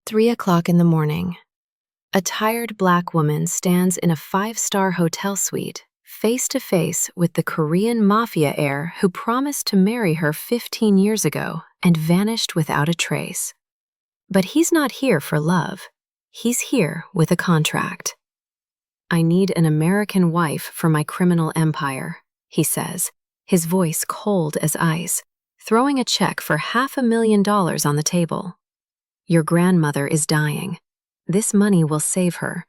3 o'clock in the morning. A tired black woman stands in a five-star hotel suite, face to face with the Korean Mafia heir who promised to marry her 15 years ago and vanished without a trace. But he's not here for love. He's here with a contract. "I need an American wife for my criminal empire," he says, his voice cold as ice, throwing a check for $500,000 on the table. "Your grandmother is dying. This money will save her.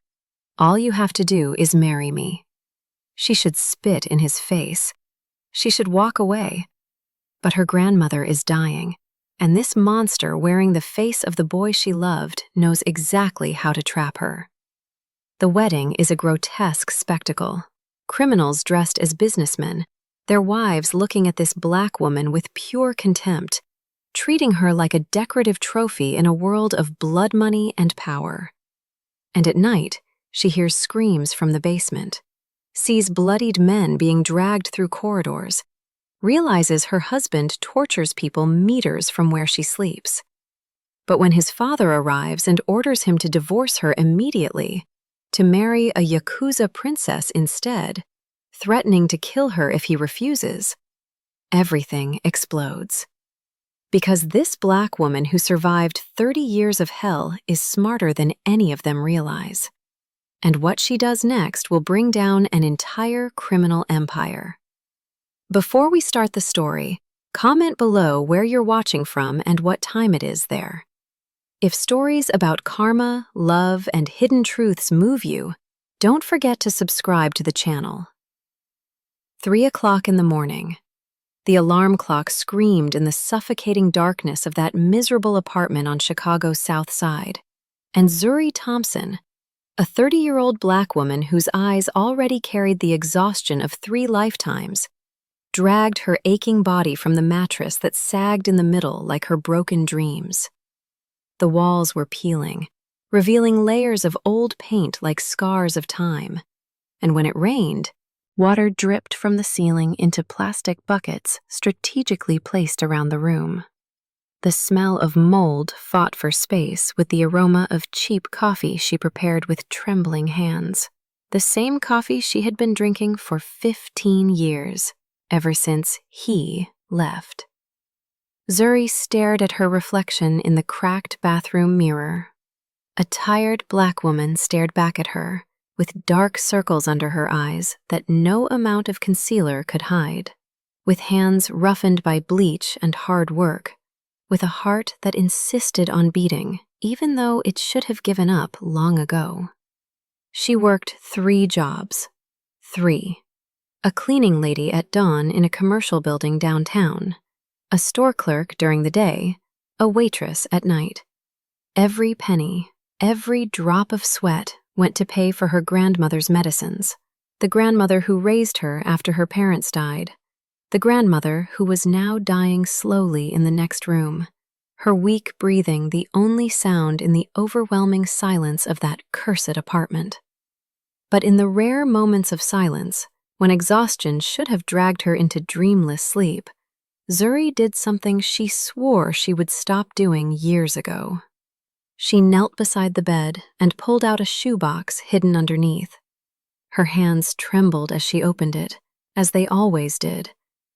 All you have to do is marry me." She should spit in his face. She should walk away. But her grandmother is dying, and this monster wearing the face of the boy she loved knows exactly how to trap her. The wedding is a grotesque spectacle. Criminals dressed as businessmen, their wives looking at this black woman with pure contempt, treating her like a decorative trophy in a world of blood money and power. And at night, she hears screams from the basement, sees bloodied men being dragged through corridors, realizes her husband tortures people meters from where she sleeps. But when his father arrives and orders him to divorce her immediately, to marry a Yakuza princess instead, threatening to kill her if he refuses, everything explodes. Because this black woman who survived 30 years of hell is smarter than any of them realize. And what she does next will bring down an entire criminal empire. Before we start the story, comment below where you're watching from and what time it is there. If stories about karma, love, and hidden truths move you, don't forget to subscribe to the channel. 3 o'clock in the morning. The alarm clock screamed in the suffocating darkness of that miserable apartment on Chicago's South Side. And Zuri Thompson, a 30-year-old black woman whose eyes already carried the exhaustion of 3 lifetimes, dragged her aching body from the mattress that sagged in the middle like her broken dreams. The walls were peeling, revealing layers of old paint like scars of time. And when it rained, water dripped from the ceiling into plastic buckets strategically placed around the room. The smell of mold fought for space with the aroma of cheap coffee she prepared with trembling hands. The same coffee she had been drinking for 15 years, ever since he left. Zuri stared at her reflection in the cracked bathroom mirror. A tired black woman stared back at her, with dark circles under her eyes that no amount of concealer could hide, with hands roughened by bleach and hard work, with a heart that insisted on beating, even though it should have given up long ago. She worked 3 jobs. 3. A cleaning lady at dawn in a commercial building downtown, a store clerk during the day, a waitress at night. Every penny, every drop of sweat went to pay for her grandmother's medicines, the grandmother who raised her after her parents died, the grandmother who was now dying slowly in the next room, her weak breathing the only sound in the overwhelming silence of that cursed apartment. But in the rare moments of silence, when exhaustion should have dragged her into dreamless sleep, Zuri did something she swore she would stop doing years ago. She knelt beside the bed and pulled out a shoebox hidden underneath. Her hands trembled as she opened it, as they always did,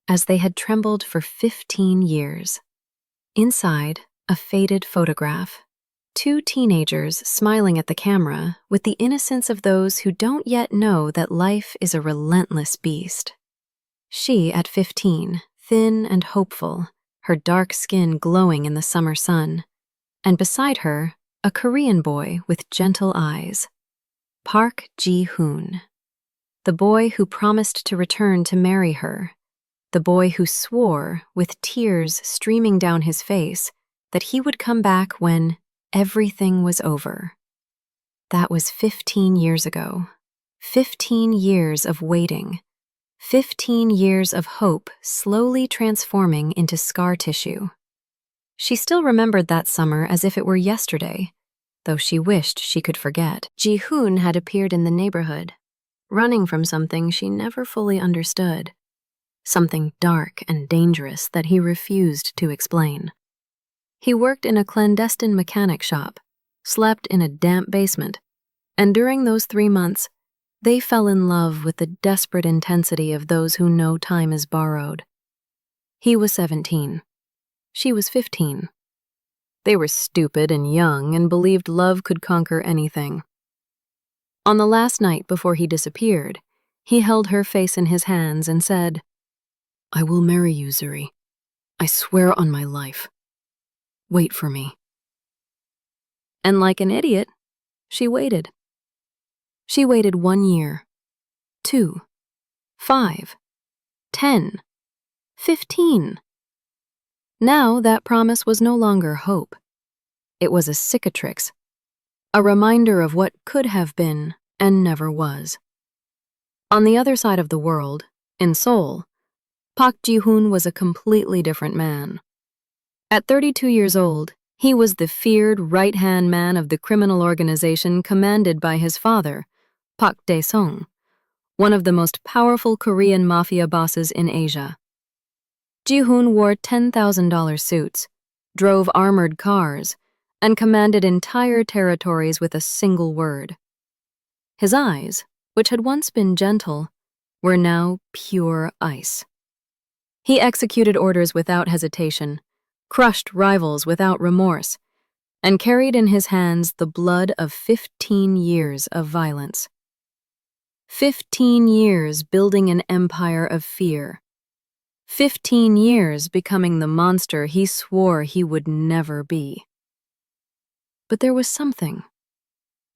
as they had trembled for 15 years. Inside, a faded photograph. 2 teenagers smiling at the camera with the innocence of those who don't yet know that life is a relentless beast. She at 15, thin and hopeful, her dark skin glowing in the summer sun, and beside her, a Korean boy with gentle eyes, Park Ji-hoon, the boy who promised to return to marry her, the boy who swore, with tears streaming down his face, that he would come back when everything was over. That was 15 years ago. 15 years of waiting. 15 years of hope slowly transforming into scar tissue. She still remembered that summer as if it were yesterday, though she wished she could forget. Ji-hoon had appeared in the neighborhood, running from something she never fully understood, something dark and dangerous that he refused to explain. He worked in a clandestine mechanic shop, slept in a damp basement, and during those 3 months, they fell in love with the desperate intensity of those who know time is borrowed. He was 17. She was 15. They were stupid and young and believed love could conquer anything. On the last night before he disappeared, he held her face in his hands and said, "I will marry you, Zuri. I swear on my life. Wait for me." And like an idiot, she waited. She waited 1 year, 2, 5, 10, 15. Now that promise was no longer hope. It was a cicatrix, a reminder of what could have been and never was. On the other side of the world, in Seoul, Park Ji-hoon was a completely different man. At 32 years old, he was the feared right-hand man of the criminal organization commanded by his father, Park Dae-sung, one of the most powerful Korean mafia bosses in Asia. Ji-hoon wore $10,000 suits, drove armored cars, and commanded entire territories with a single word. His eyes, which had once been gentle, were now pure ice. He executed orders without hesitation, crushed rivals without remorse, and carried in his hands the blood of 15 years of violence. 15 years building an empire of fear. 15 years becoming the monster he swore he would never be. But there was something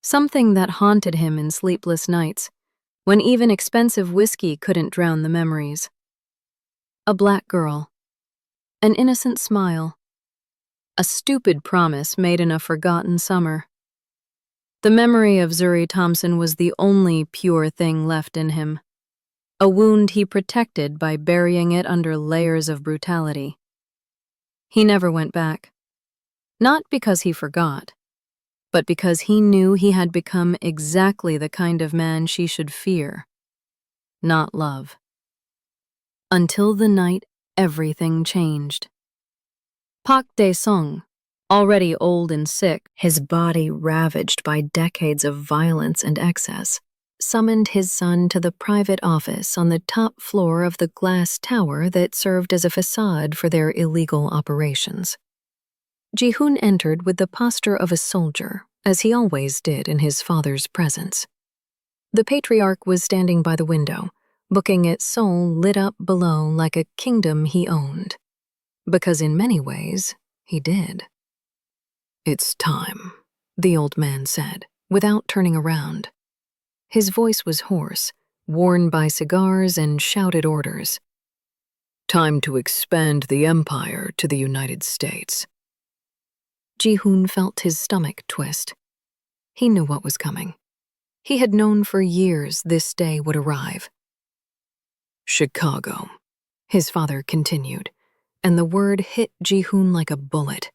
that haunted him in sleepless nights, when even expensive whiskey couldn't drown the memories. A black girl, an innocent smile, a stupid promise made in a forgotten summer. The memory of Zuri Thompson was the only pure thing left in him, a wound he protected by burying it under layers of brutality. He never went back, not because he forgot, but because he knew he had become exactly the kind of man she should fear, not love. Until the night everything changed. Park Dae-sung, already old and sick, his body ravaged by decades of violence and excess, summoned his son to the private office on the top floor of the glass tower that served as a facade for their illegal operations. Ji-hoon entered with the posture of a soldier, as he always did in his father's presence. The patriarch was standing by the window, looking at Seoul lit up below like a kingdom he owned. Because in many ways, he did. "It's time," the old man said, without turning around. His voice was hoarse, worn by cigars and shouted orders. "Time to expand the empire to the United States." Ji-hoon felt his stomach twist. He knew what was coming. He had known for years this day would arrive. "Chicago," his father continued, and the word hit Ji-hoon like a bullet.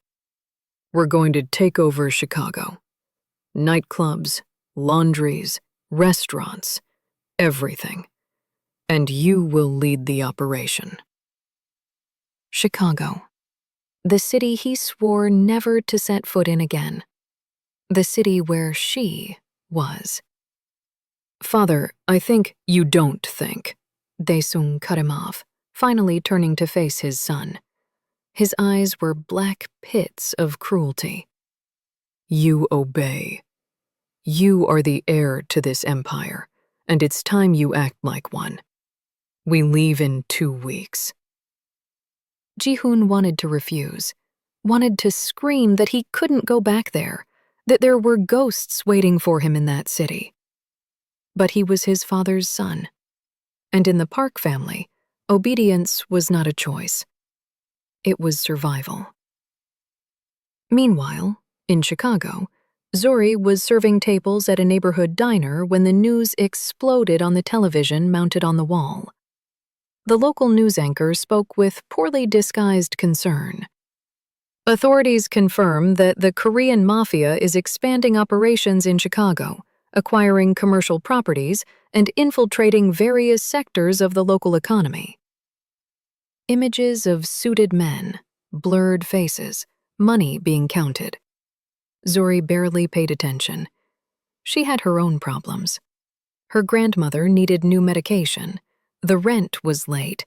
"We're going to take over Chicago. Nightclubs, laundries, restaurants, everything. And you will lead the operation." Chicago. The city he swore never to set foot in again. The city where she was. "Father, I think—" "You don't think." Dae-sung cut him off, finally turning to face his son. His eyes were black pits of cruelty. "You obey. You are the heir to this empire, and it's time you act like one. We leave in 2 weeks. Ji-hoon wanted to refuse, wanted to scream that he couldn't go back there, that there were ghosts waiting for him in that city. But he was his father's son, and in the Park family, obedience was not a choice. It was survival. Meanwhile, in Chicago, Zuri was serving tables at a neighborhood diner when the news exploded on the television mounted on the wall. The local news anchor spoke with poorly disguised concern. Authorities confirm that the Korean Mafia is expanding operations in Chicago, acquiring commercial properties, and infiltrating various sectors of the local economy. Images of suited men, blurred faces, money being counted. Zuri barely paid attention. She had her own problems. Her grandmother needed new medication, the rent was late,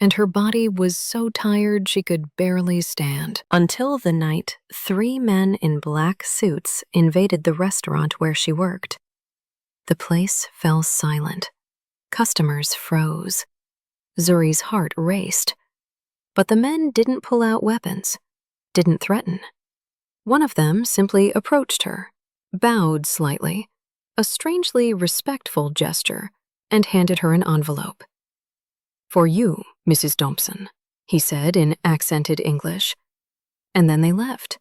and her body was so tired she could barely stand. Until the night 3 men in black suits invaded the restaurant where she worked. The place fell silent. Customers froze. Zuri's heart raced. But the men didn't pull out weapons, didn't threaten. One of them simply approached her, bowed slightly, a strangely respectful gesture, and handed her an envelope. "For you, Mrs. Thompson," he said in accented English. And then they left.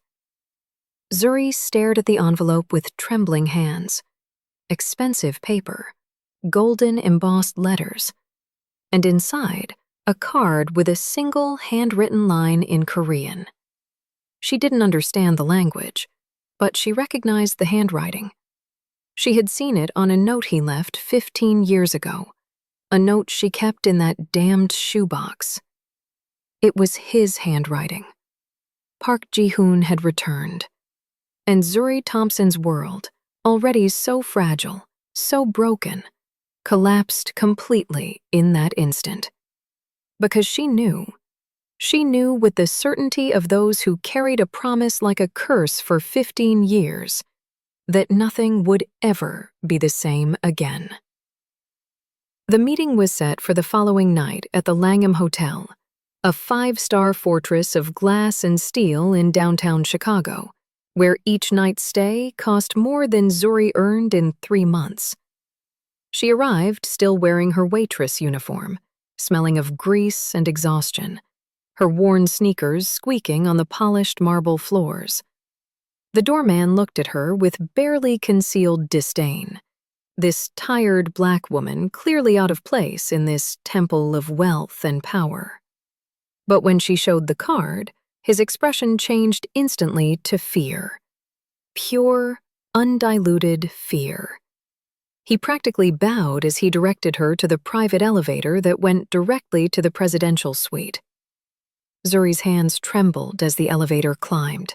Zuri stared at the envelope with trembling hands. Expensive paper, golden embossed letters, and inside, a card with a single handwritten line in Korean. She didn't understand the language, but she recognized the handwriting. She had seen it on a note he left 15 years ago, a note she kept in that damned shoebox. It was his handwriting. Park Ji-hoon had returned, and Zuri Thompson's world, already so fragile, so broken, collapsed completely in that instant. Because she knew with the certainty of those who carried a promise like a curse for 15 years, that nothing would ever be the same again. The meeting was set for the following night at the Langham Hotel, a 5-star fortress of glass and steel in downtown Chicago, where each night's stay cost more than Zuri earned in 3 months. She arrived still wearing her waitress uniform, smelling of grease and exhaustion, her worn sneakers squeaking on the polished marble floors. The doorman looked at her with barely concealed disdain. This tired black woman clearly out of place in this temple of wealth and power. But when she showed the card, his expression changed instantly to fear. Pure, undiluted fear. He practically bowed as he directed her to the private elevator that went directly to the presidential suite. Zuri's hands trembled as the elevator climbed.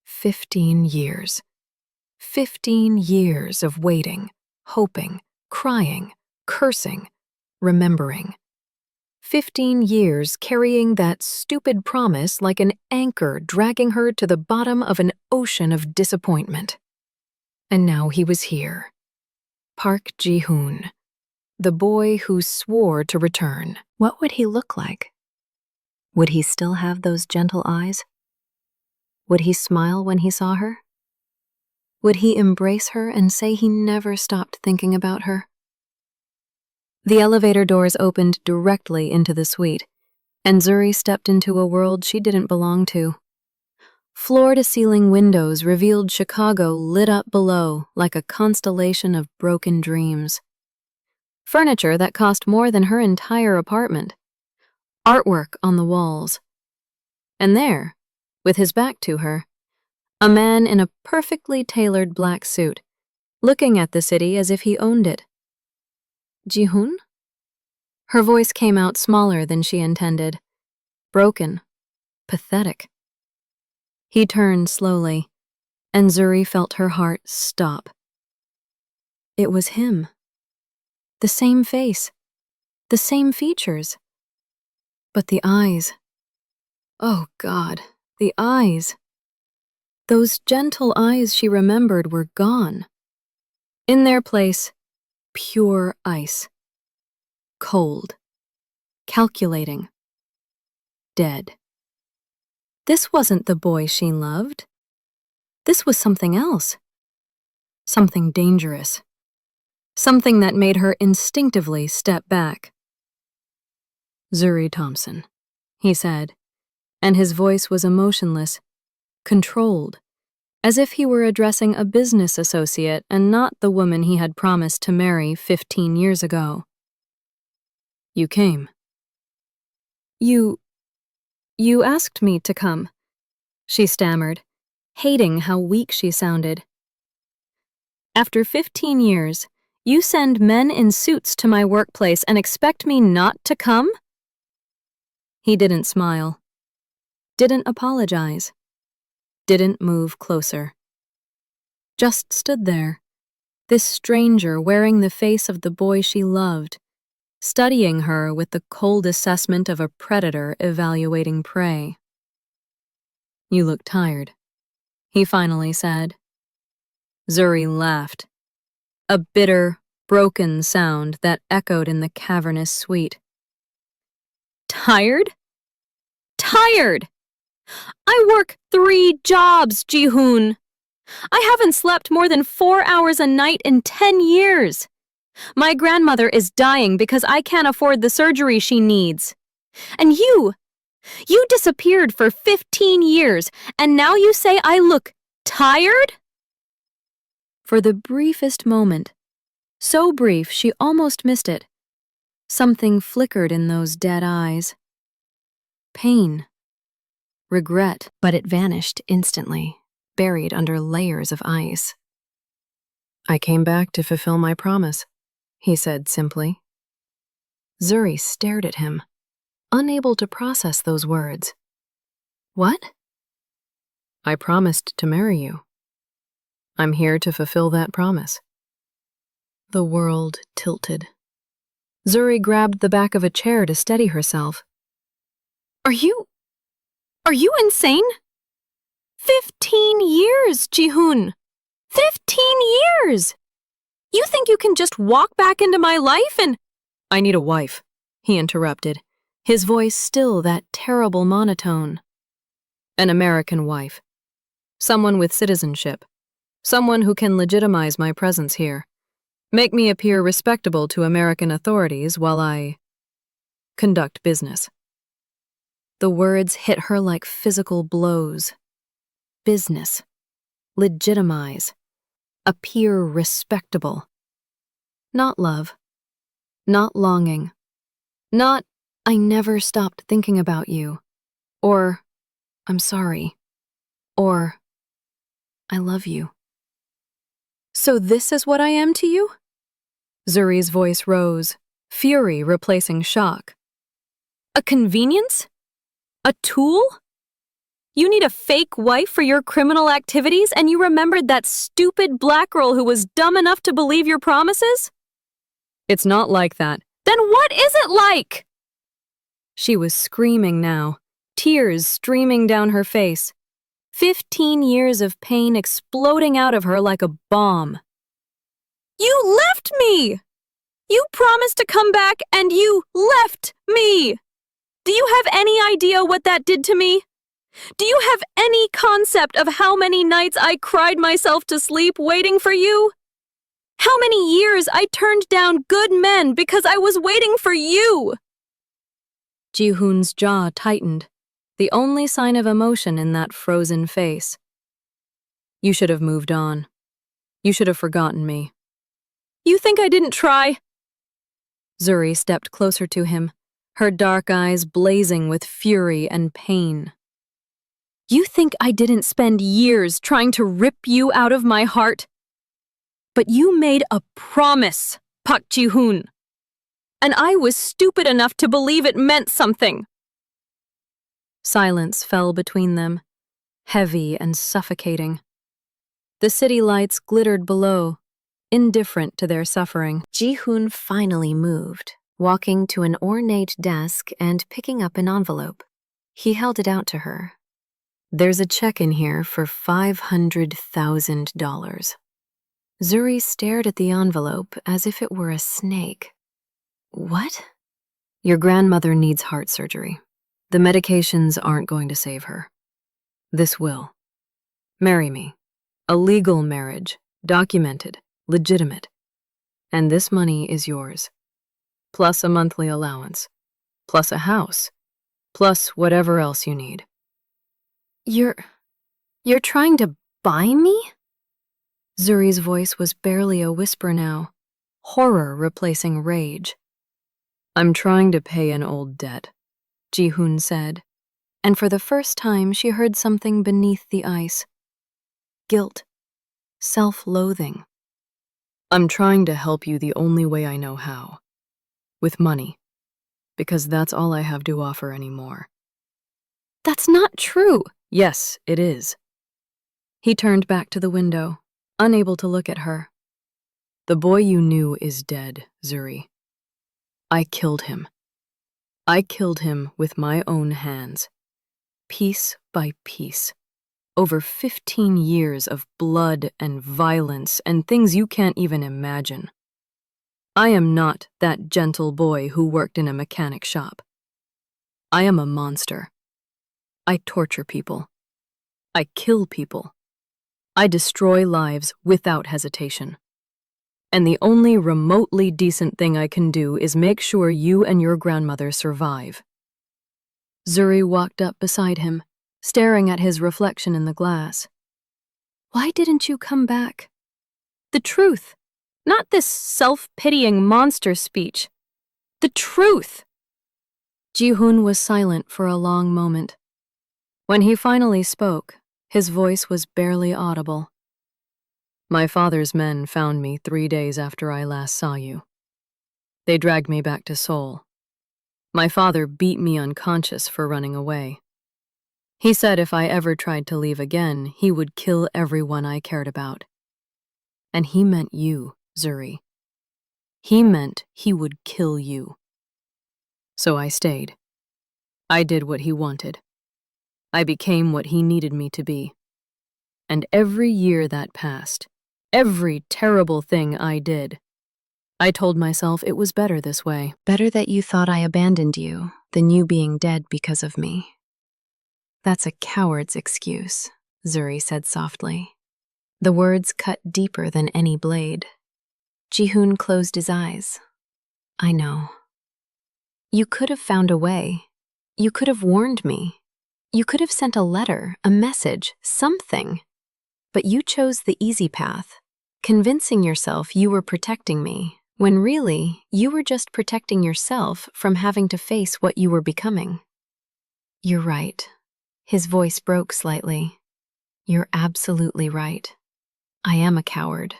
15 years. 15 years of waiting, hoping, crying, cursing, remembering. 15 years carrying that stupid promise like an anchor dragging her to the bottom of an ocean of disappointment. And now he was here. Park Ji-hoon, the boy who swore to return. What would he look like? Would he still have those gentle eyes? Would he smile when he saw her? Would he embrace her and say he never stopped thinking about her? The elevator doors opened directly into the suite, and Zuri stepped into a world she didn't belong to. Floor-to-ceiling windows revealed Chicago lit up below like a constellation of broken dreams. Furniture that cost more than her entire apartment. Artwork on the walls. And there, with his back to her, a man in a perfectly tailored black suit, looking at the city as if he owned it. Ji-hoon? Her voice came out smaller than she intended. Broken. Pathetic. He turned slowly, and Zuri felt her heart stop. It was him. The same face. The same features. But the eyes. Oh God, the eyes. Those gentle eyes she remembered were gone. In their place, pure ice. Cold. Calculating. Dead. This wasn't the boy she loved. This was something else. Something dangerous. Something that made her instinctively step back. Zuri Thompson, he said, and his voice was emotionless, controlled, as if he were addressing a business associate and not the woman he had promised to marry 15 years ago. You came. You asked me to come, she stammered, hating how weak she sounded. After 15 years, you send men in suits to my workplace and expect me not to come? He didn't smile, didn't apologize, didn't move closer. just stood there, this stranger wearing the face of the boy she loved, studying her with the cold assessment of a predator evaluating prey. "You look tired," he finally said. Zuri laughed, a bitter, broken sound that echoed in the cavernous suite. "Tired? Tired! I work 3 jobs, Ji-hoon. I haven't slept more than 4 hours a night in 10 years. My grandmother is dying because I can't afford the surgery she needs. And you disappeared for 15 years, and now you say I look tired?" For the briefest moment, so brief she almost missed it, something flickered in those dead eyes. Pain. Regret. But it vanished instantly, buried under layers of ice. "I came back to fulfill my promise," he said simply. Zuri stared at him, unable to process those words. "What?" "I promised to marry you. I'm here to fulfill that promise." The world tilted. Zuri grabbed the back of a chair to steady herself. Are you insane? 15 years, Ji-hoon! 15 years! You think you can just walk back into my life and— "I need a wife," he interrupted, his voice still that terrible monotone. "An American wife. Someone with citizenship. Someone who can legitimize my presence here. Make me appear respectable to American authorities while I conduct business." The words hit her like physical blows. Business. Legitimize. Appear respectable. Not love. Not longing. Not, "I never stopped thinking about you." Or, "I'm sorry." Or, "I love you." "So this is what I am to you?" Zuri's voice rose, fury replacing shock. "A convenience? A tool? You need a fake wife for your criminal activities, and you remembered that stupid black girl who was dumb enough to believe your promises?" "It's not like that." "Then what is it like?" She was screaming now, tears streaming down her face, 15 years of pain exploding out of her like a bomb. "You left me! You promised to come back, and you left me! Do you have any idea what that did to me? Do you have any concept of how many nights I cried myself to sleep waiting for you? How many years I turned down good men because I was waiting for you?" Ji-hoon's jaw tightened, the only sign of emotion in that frozen face. "You should have moved on. You should have forgotten me." "You think I didn't try?" Zuri stepped closer to him, her dark eyes blazing with fury and pain. "You think I didn't spend years trying to rip you out of my heart? But you made a promise, Pak Ji-hoon, and I was stupid enough to believe it meant something." Silence fell between them, heavy and suffocating. The city lights glittered below, indifferent to their suffering. Ji-hoon finally moved, walking to an ornate desk and picking up an envelope. He held it out to her. "There's a check in here for $500,000. Zuri stared at the envelope as if it were a snake. "What?" "Your grandmother needs heart surgery. The medications aren't going to save her. This will. Marry me. A legal marriage, documented, legitimate. And this money is yours. Plus a monthly allowance. Plus a house. Plus whatever else you need." You're trying to buy me?" Zuri's voice was barely a whisper now, horror replacing rage. "I'm trying to pay an old debt," Ji-hoon said, and for the first time she heard something beneath the ice. Guilt. Self-loathing. "I'm trying to help you the only way I know how. With money. Because that's all I have to offer anymore." "That's not true." "Yes, it is." He turned back to the window, unable to look at her. "The boy you knew is dead, Zuri. I killed him. I killed him with my own hands, piece by piece. Over 15 years of blood and violence and things you can't even imagine. I am not that gentle boy who worked in a mechanic shop. I am a monster. I torture people. I kill people. I destroy lives without hesitation. And the only remotely decent thing I can do is make sure you and your grandmother survive." Zuri walked up beside him, staring at his reflection in the glass. "Why didn't you come back?" "The truth, not this self-pitying monster speech. The truth!" Ji-hoon was silent for a long moment. When he finally spoke, his voice was barely audible. "My father's men found me 3 days after I last saw you. They dragged me back to Seoul. My father beat me unconscious for running away. He said if I ever tried to leave again, he would kill everyone I cared about. And he meant you, Zuri. He meant he would kill you. So I stayed. I did what he wanted. I became what he needed me to be. And every year that passed, every terrible thing I did, I told myself it was better this way." "Better that you thought I abandoned you than you being dead because of me." "That's a coward's excuse," Zuri said softly. The words cut deeper than any blade. Ji-hoon closed his eyes. "I know. You could have found a way. You could have warned me. You could have sent a letter, a message, something. But you chose the easy path, convincing yourself you were protecting me, when really you were just protecting yourself from having to face what you were becoming." "You're right." His voice broke slightly. "You're absolutely right. I am a coward."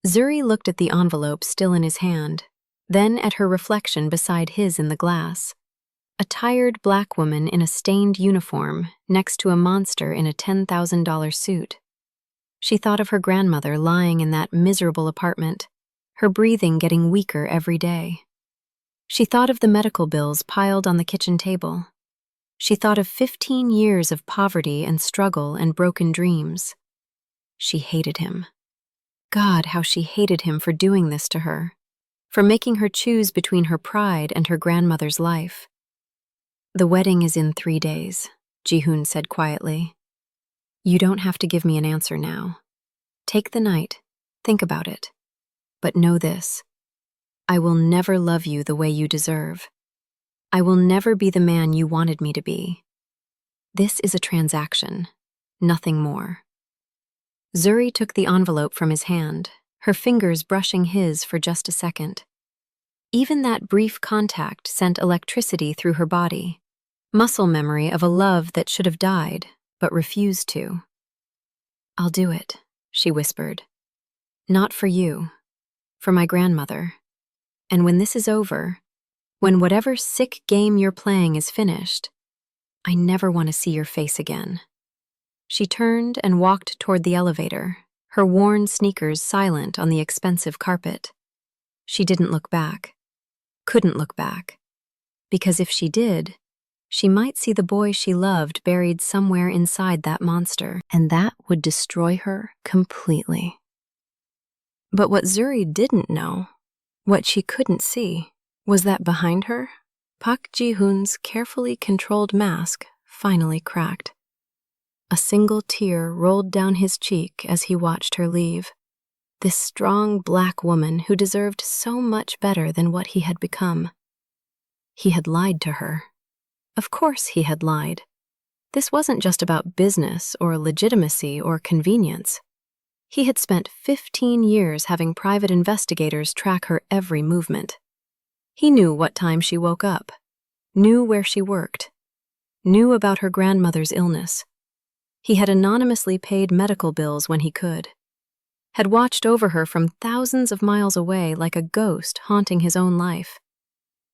Zuri looked at the envelope still in his hand, then at her reflection beside his in the glass. A tired black woman in a stained uniform next to a monster in a $10,000 suit. She thought of her grandmother lying in that miserable apartment, her breathing getting weaker every day. She thought of the medical bills piled on the kitchen table. She thought of 15 years of poverty and struggle and broken dreams. She hated him. God, how she hated him for doing this to her, for making her choose between her pride and her grandmother's life. "The wedding is in 3 days," Ji-hoon said quietly. "You don't have to give me an answer now. Take the night, think about it. But know this, I will never love you the way you deserve. I will never be the man you wanted me to be. This is a transaction, nothing more." Zuri took the envelope from his hand, her fingers brushing his for just a second. Even that brief contact sent electricity through her body, muscle memory of a love that should have died, but refused to. "I'll do it," she whispered. "Not for you, for my grandmother. And when this is over, when whatever sick game you're playing is finished, I never want to see your face again." She turned and walked toward the elevator, her worn sneakers silent on the expensive carpet. She didn't look back, couldn't look back, because if she did, she might see the boy she loved buried somewhere inside that monster, and that would destroy her completely. But what Zuri didn't know, what she couldn't see, was that behind her, Park Ji-hoon's carefully controlled mask finally cracked. A single tear rolled down his cheek as he watched her leave. This strong black woman who deserved so much better than what he had become. He had lied to her. Of course he had lied. This wasn't just about business or legitimacy or convenience. He had spent 15 years having private investigators track her every movement. He knew what time she woke up, knew where she worked, knew about her grandmother's illness. He had anonymously paid medical bills when he could, had watched over her from thousands of miles away like a ghost haunting his own life.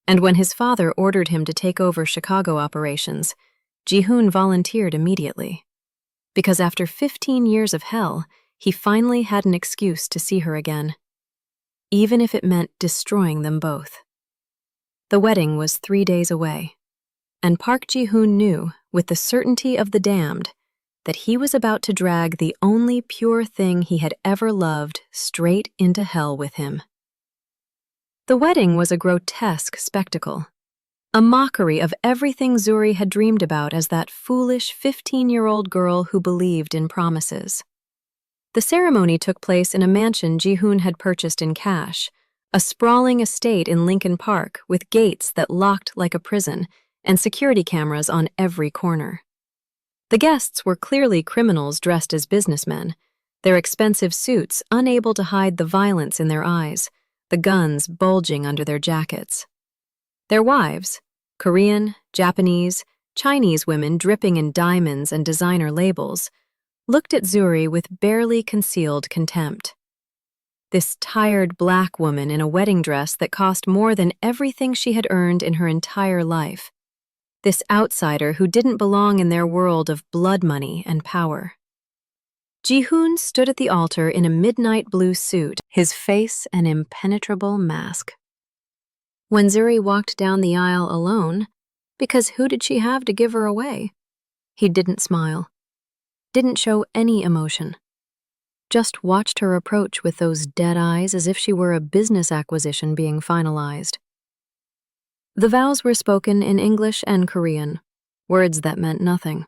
And when his father ordered him to take over Chicago operations, Ji-hoon volunteered immediately. Because after 15 years of hell, he finally had an excuse to see her again, even if it meant destroying them both. The wedding was 3 days away, and Park Ji-hoon knew, with the certainty of the damned, that he was about to drag the only pure thing he had ever loved straight into hell with him. The wedding was a grotesque spectacle, a mockery of everything Zuri had dreamed about as that foolish 15-year-old girl who believed in promises. The ceremony took place in a mansion Ji-hoon had purchased in cash, a sprawling estate in Lincoln Park with gates that locked like a prison and security cameras on every corner. The guests were clearly criminals dressed as businessmen, their expensive suits unable to hide the violence in their eyes, the guns bulging under their jackets. Their wives, Korean, Japanese, Chinese women dripping in diamonds and designer labels, looked at Zuri with barely concealed contempt. This tired black woman in a wedding dress that cost more than everything she had earned in her entire life. This outsider who didn't belong in their world of blood money and power. Ji-hoon stood at the altar in a midnight blue suit, his face an impenetrable mask. When Zuri walked down the aisle alone, because who did she have to give her away? He didn't smile, didn't show any emotion, just watched her approach with those dead eyes as if she were a business acquisition being finalized. The vows were spoken in English and Korean, words that meant nothing,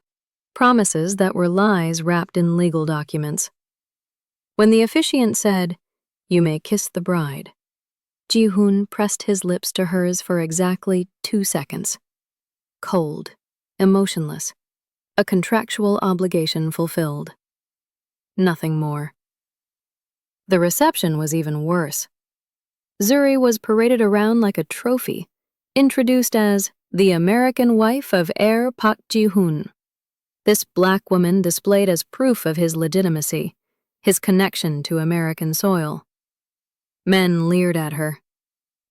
promises that were lies wrapped in legal documents. When the officiant said, "You may kiss the bride," Ji-hoon pressed his lips to hers for exactly 2 seconds. Cold, emotionless, a contractual obligation fulfilled. Nothing more. The reception was even worse. Zuri was paraded around like a trophy, introduced as the American wife of heir Park Ji-hoon. This black woman displayed as proof of his legitimacy, his connection to American soil. Men leered at her.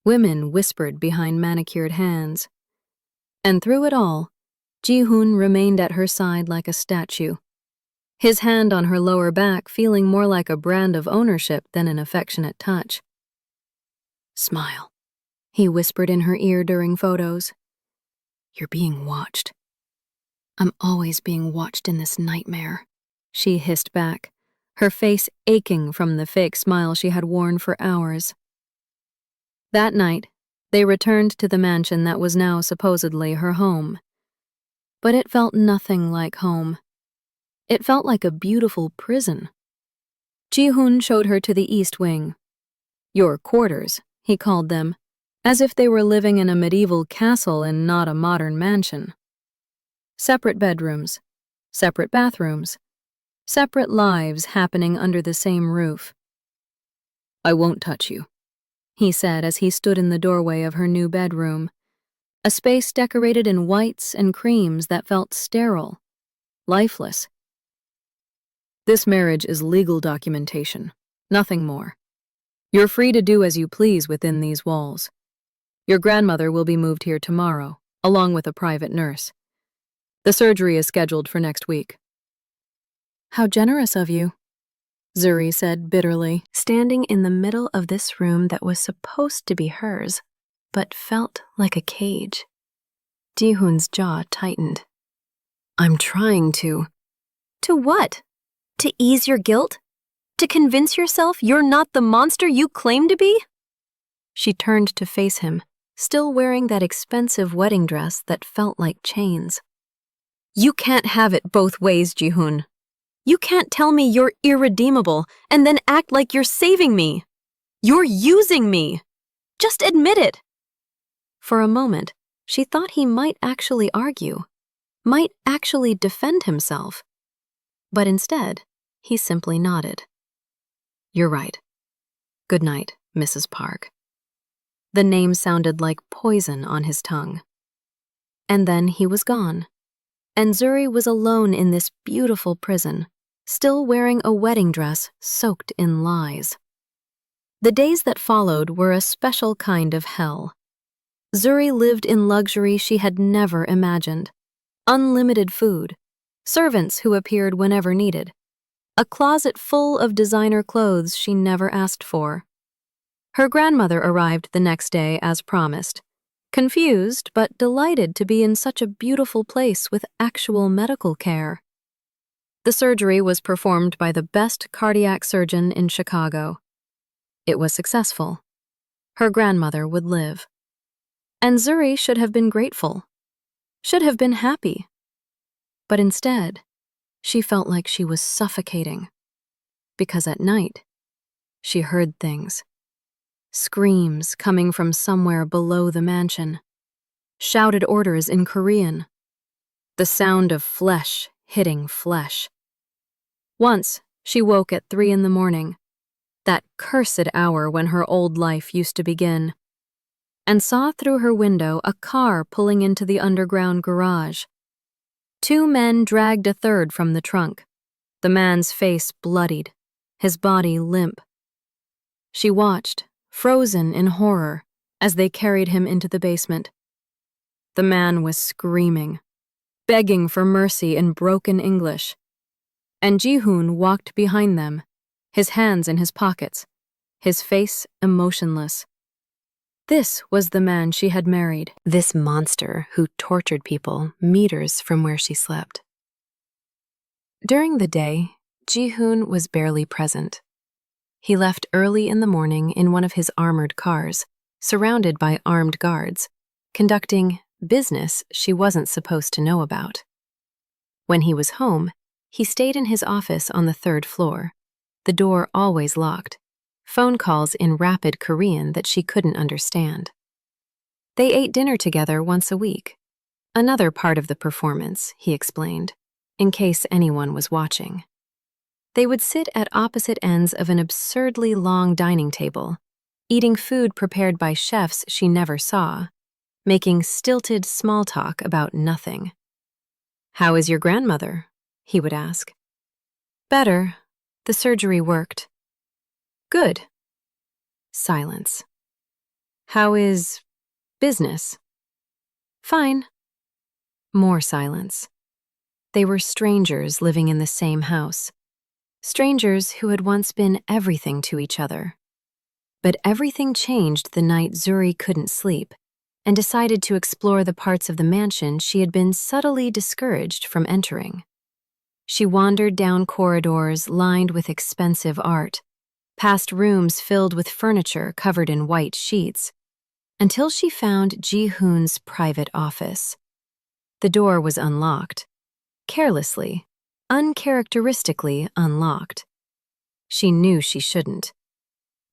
Women whispered behind manicured hands. And through it all, Ji-hoon remained at her side like a statue, his hand on her lower back feeling more like a brand of ownership than an affectionate touch. "Smile," he whispered in her ear during photos. "You're being watched." "I'm always being watched in this nightmare," she hissed back, her face aching from the fake smile she had worn for hours. That night, they returned to the mansion that was now supposedly her home. But it felt nothing like home. It felt like a beautiful prison. Ji-hoon showed her to the east wing. "Your quarters," he called them, as if they were living in a medieval castle and not a modern mansion. Separate bedrooms, separate bathrooms, separate lives happening under the same roof. "I won't touch you," he said as he stood in the doorway of her new bedroom, a space decorated in whites and creams that felt sterile, lifeless. "This marriage is legal documentation, nothing more. You're free to do as you please within these walls. Your grandmother will be moved here tomorrow, along with a private nurse. The surgery is scheduled for next week." "How generous of you," Zuri said bitterly, standing in the middle of this room that was supposed to be hers, but felt like a cage. Ji-hoon's jaw tightened. "I'm trying to." "To what? To ease your guilt? To convince yourself you're not the monster you claim to be?" She turned to face him, still wearing that expensive wedding dress that felt like chains. "You can't have it both ways, Ji-hoon. You can't tell me you're irredeemable and then act like you're saving me. You're using me. Just admit it." For a moment, she thought he might actually argue, might actually defend himself. But instead, he simply nodded. "You're right. Good night, Mrs. Park." The name sounded like poison on his tongue. And then he was gone, and Zuri was alone in this beautiful prison, still wearing a wedding dress soaked in lies. The days that followed were a special kind of hell. Zuri lived in luxury she had never imagined. Unlimited food, servants who appeared whenever needed, a closet full of designer clothes she never asked for. Her grandmother arrived the next day as promised, confused but delighted to be in such a beautiful place with actual medical care. The surgery was performed by the best cardiac surgeon in Chicago. It was successful. Her grandmother would live. And Zuri should have been grateful, should have been happy. But instead, she felt like she was suffocating. Because at night, she heard things. Screams coming from somewhere below the mansion. Shouted orders in Korean. The sound of flesh hitting flesh. Once, she woke at 3 a.m, that cursed hour when her old life used to begin, and saw through her window a car pulling into the underground garage. 2 men dragged a third from the trunk, the man's face bloodied, his body limp. She watched, frozen in horror, as they carried him into the basement. The man was screaming, begging for mercy in broken English. And Ji-hoon walked behind them, his hands in his pockets, his face emotionless. This was the man she had married, this monster who tortured people meters from where she slept. During the day, Ji-hoon was barely present. He left early in the morning in one of his armored cars, surrounded by armed guards, conducting business she wasn't supposed to know about. When he was home, he stayed in his office on the 3rd floor, the door always locked, phone calls in rapid Korean that she couldn't understand. They ate dinner together once a week, another part of the performance, he explained, in case anyone was watching. They would sit at opposite ends of an absurdly long dining table, eating food prepared by chefs she never saw, making stilted small talk about nothing. "How is your grandmother?" he would ask. "Better. The surgery worked." "Good." Silence. "How is business?" "Fine." More silence. They were strangers living in the same house. Strangers who had once been everything to each other. But everything changed the night Zuri couldn't sleep and decided to explore the parts of the mansion she had been subtly discouraged from entering. She wandered down corridors lined with expensive art, past rooms filled with furniture covered in white sheets, until she found Ji-hoon's private office. The door was unlocked, carelessly, uncharacteristically unlocked. She knew she shouldn't,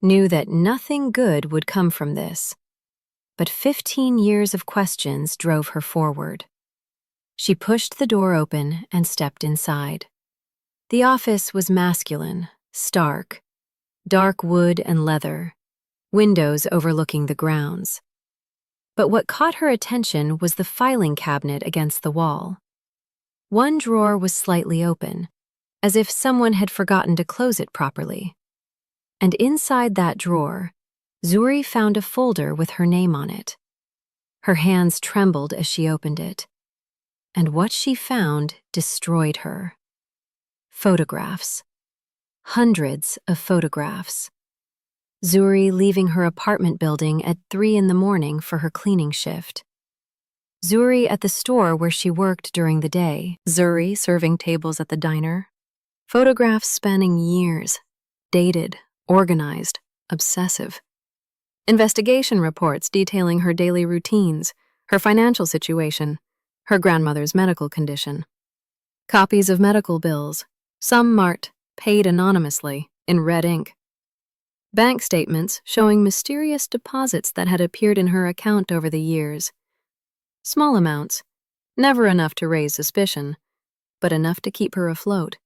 knew that nothing good would come from this. But 15 years of questions drove her forward. She pushed the door open and stepped inside. The office was masculine, stark, dark wood and leather, windows overlooking the grounds. But what caught her attention was the filing cabinet against the wall. One drawer was slightly open, as if someone had forgotten to close it properly. And inside that drawer, Zuri found a folder with her name on it. Her hands trembled as she opened it. And what she found destroyed her. Photographs. Hundreds of photographs. Zuri leaving her apartment building at 3 a.m. for her cleaning shift. Zuri at the store where she worked during the day. Zuri serving tables at the diner. Photographs spanning years. Dated, organized, obsessive. Investigation reports detailing her daily routines, her financial situation, her grandmother's medical condition. Copies of medical bills, some marked "paid anonymously" in red ink. Bank statements showing mysterious deposits that had appeared in her account over the years. Small amounts, never enough to raise suspicion, but enough to keep her afloat.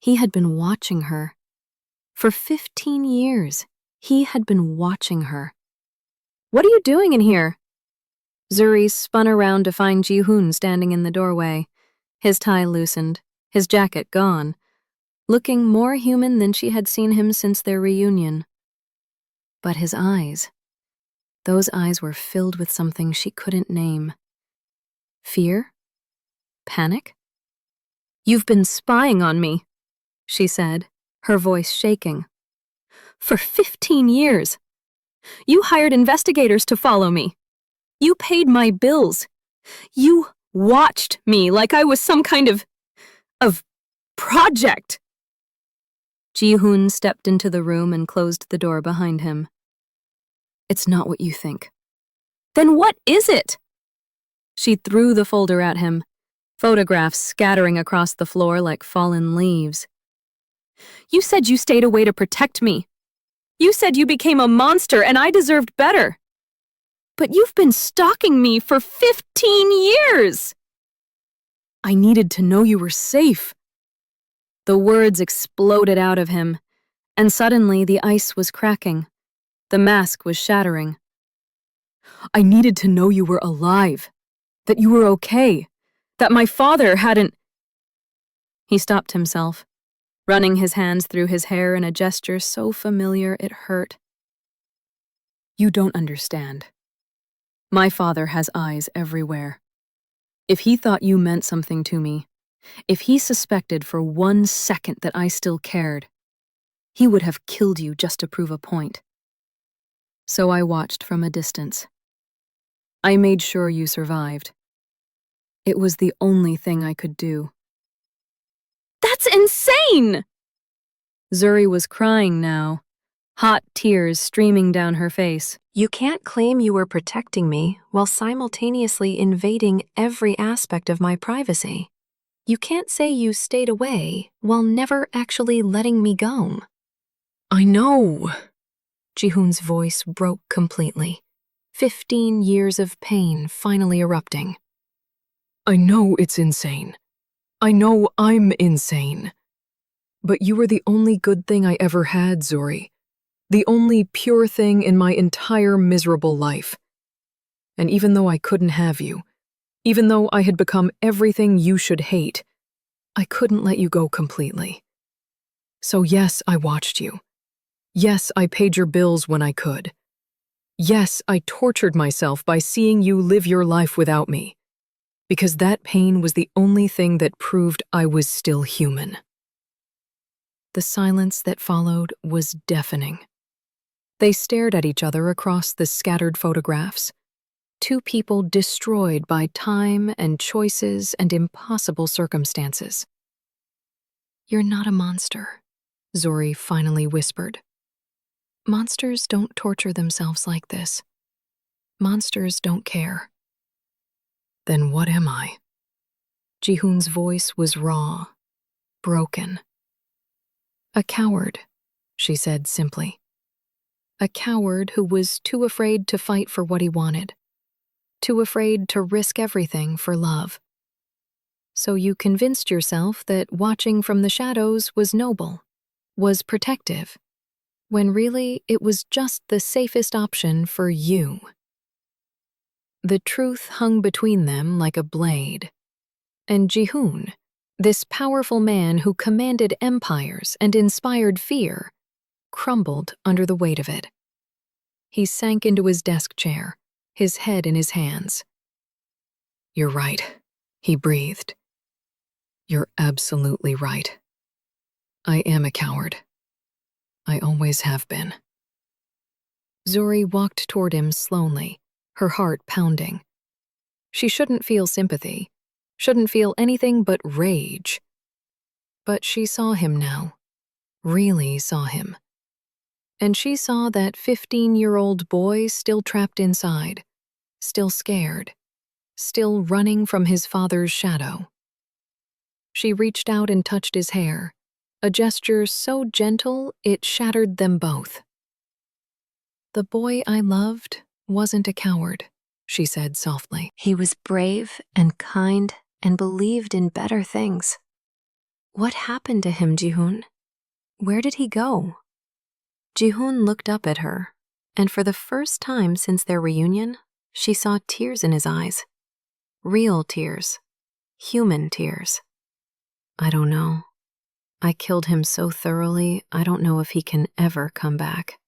He had been watching her. For 15 years, he had been watching her. "What are you doing in here?" Zuri spun around to find Ji-hoon standing in the doorway, his tie loosened, his jacket gone, looking more human than she had seen him since their reunion. But his eyes, those eyes were filled with something she couldn't name. Fear? Panic? "You've been spying on me," she said, her voice shaking. For 15 years. You hired investigators to follow me. You paid my bills. You watched me like I was some kind of project. Ji-hoon stepped into the room and closed the door behind him. It's not what you think. Then what is it? She threw the folder at him, photographs scattering across the floor like fallen leaves. You said you stayed away to protect me. You said you became a monster and I deserved better. But you've been stalking me for 15 years! I needed to know you were safe. The words exploded out of him, and suddenly the ice was cracking. The mask was shattering. I needed to know you were alive, that you were okay, that my father hadn't... He stopped himself, running his hands through his hair in a gesture so familiar it hurt. You don't understand. My father has eyes everywhere. If he thought you meant something to me, if he suspected for 1 second that I still cared, he would have killed you just to prove a point. So I watched from a distance. I made sure you survived. It was the only thing I could do. That's insane! Zuri was crying now, hot tears streaming down her face. You can't claim you were protecting me while simultaneously invading every aspect of my privacy. You can't say you stayed away while never actually letting me go. I know. Ji-hoon's voice broke completely, 15 years of pain finally erupting. I know it's insane. I know I'm insane. But you were the only good thing I ever had, Zuri. The only pure thing in my entire miserable life. And even though I couldn't have you, even though I had become everything you should hate, I couldn't let you go completely. So yes, I watched you. Yes, I paid your bills when I could. Yes, I tortured myself by seeing you live your life without me, because that pain was the only thing that proved I was still human. The silence that followed was deafening. They stared at each other across the scattered photographs. Two people destroyed by time and choices and impossible circumstances. You're not a monster, Zuri finally whispered. Monsters don't torture themselves like this. Monsters don't care. Then what am I? Ji-hoon's voice was raw, broken. A coward, she said simply. A coward who was too afraid to fight for what he wanted, too afraid to risk everything for love. So you convinced yourself that watching from the shadows was noble, was protective, when really it was just the safest option for you. The truth hung between them like a blade, and Ji-hoon, this powerful man who commanded empires and inspired fear, crumbled under the weight of it. He sank into his desk chair, his head in his hands. You're right, he breathed. You're absolutely right. I am a coward. I always have been. Zuri walked toward him slowly, her heart pounding. She shouldn't feel sympathy, shouldn't feel anything but rage. But she saw him now, really saw him. And she saw that 15-year-old boy still trapped inside, still scared, still running from his father's shadow. She reached out and touched his hair, a gesture so gentle it shattered them both. The boy I loved wasn't a coward, she said softly. He was brave and kind and believed in better things. What happened to him, Ji-hoon? Where did he go? Ji-hoon looked up at her, and for the first time since their reunion, she saw tears in his eyes. Real tears. Human tears. I don't know. I killed him so thoroughly, I don't know if he can ever come back.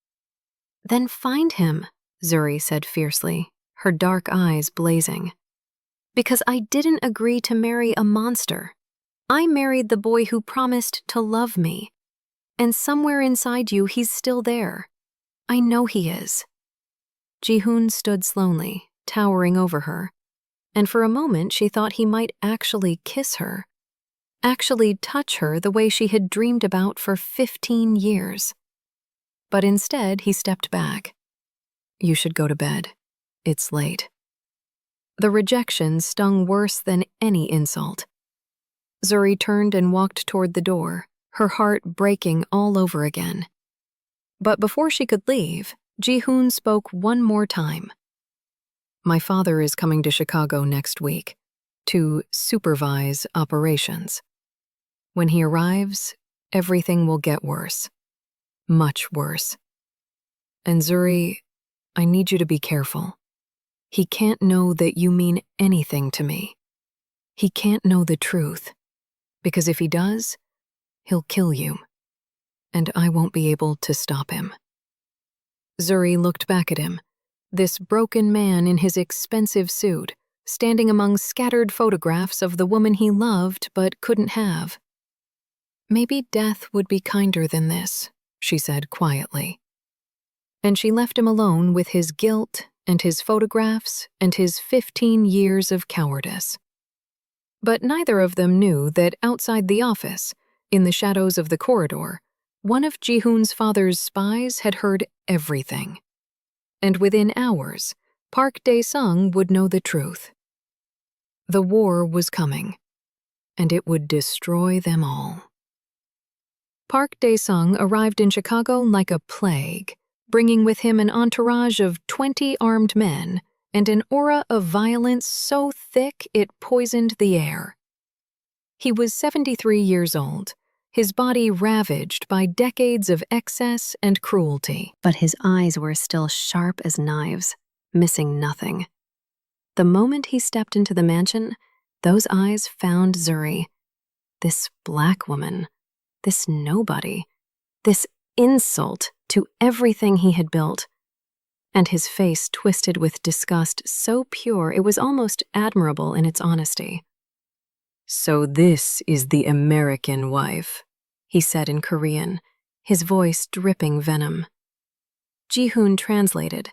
Then find him, Zuri said fiercely, her dark eyes blazing. Because I didn't agree to marry a monster. I married the boy who promised to love me. And somewhere inside you, he's still there. I know he is." Ji-hoon stood slowly, towering over her, and for a moment she thought he might actually kiss her, actually touch her the way she had dreamed about for 15 years. But instead, he stepped back. "You should go to bed. It's late." The rejection stung worse than any insult. Zuri turned and walked toward the door, her heart breaking all over again. But before she could leave, Ji-hoon spoke one more time. "My father is coming to Chicago next week to supervise operations. When he arrives, everything will get worse. Much worse. And Zuri, I need you to be careful. He can't know that you mean anything to me. He can't know the truth, because if he does, he'll kill you, and I won't be able to stop him." Zuri looked back at him, this broken man in his expensive suit, standing among scattered photographs of the woman he loved but couldn't have. "Maybe death would be kinder than this," she said quietly. And she left him alone with his guilt and his photographs and his 15 years of cowardice. But neither of them knew that outside the office, in the shadows of the corridor, one of Ji-hoon's father's spies had heard everything. And within hours, Park Dae-sung would know the truth. The war was coming, and it would destroy them all. Park Dae-sung arrived in Chicago like a plague, bringing with him an entourage of 20 armed men and an aura of violence so thick it poisoned the air. He was 73 years old, his body ravaged by decades of excess and cruelty. But his eyes were still sharp as knives, missing nothing. The moment he stepped into the mansion, those eyes found Zuri, this black woman, this nobody, this insult to everything he had built. And his face twisted with disgust so pure it was almost admirable in its honesty. "So this is the American wife," he said in Korean, his voice dripping venom. Ji-hoon translated,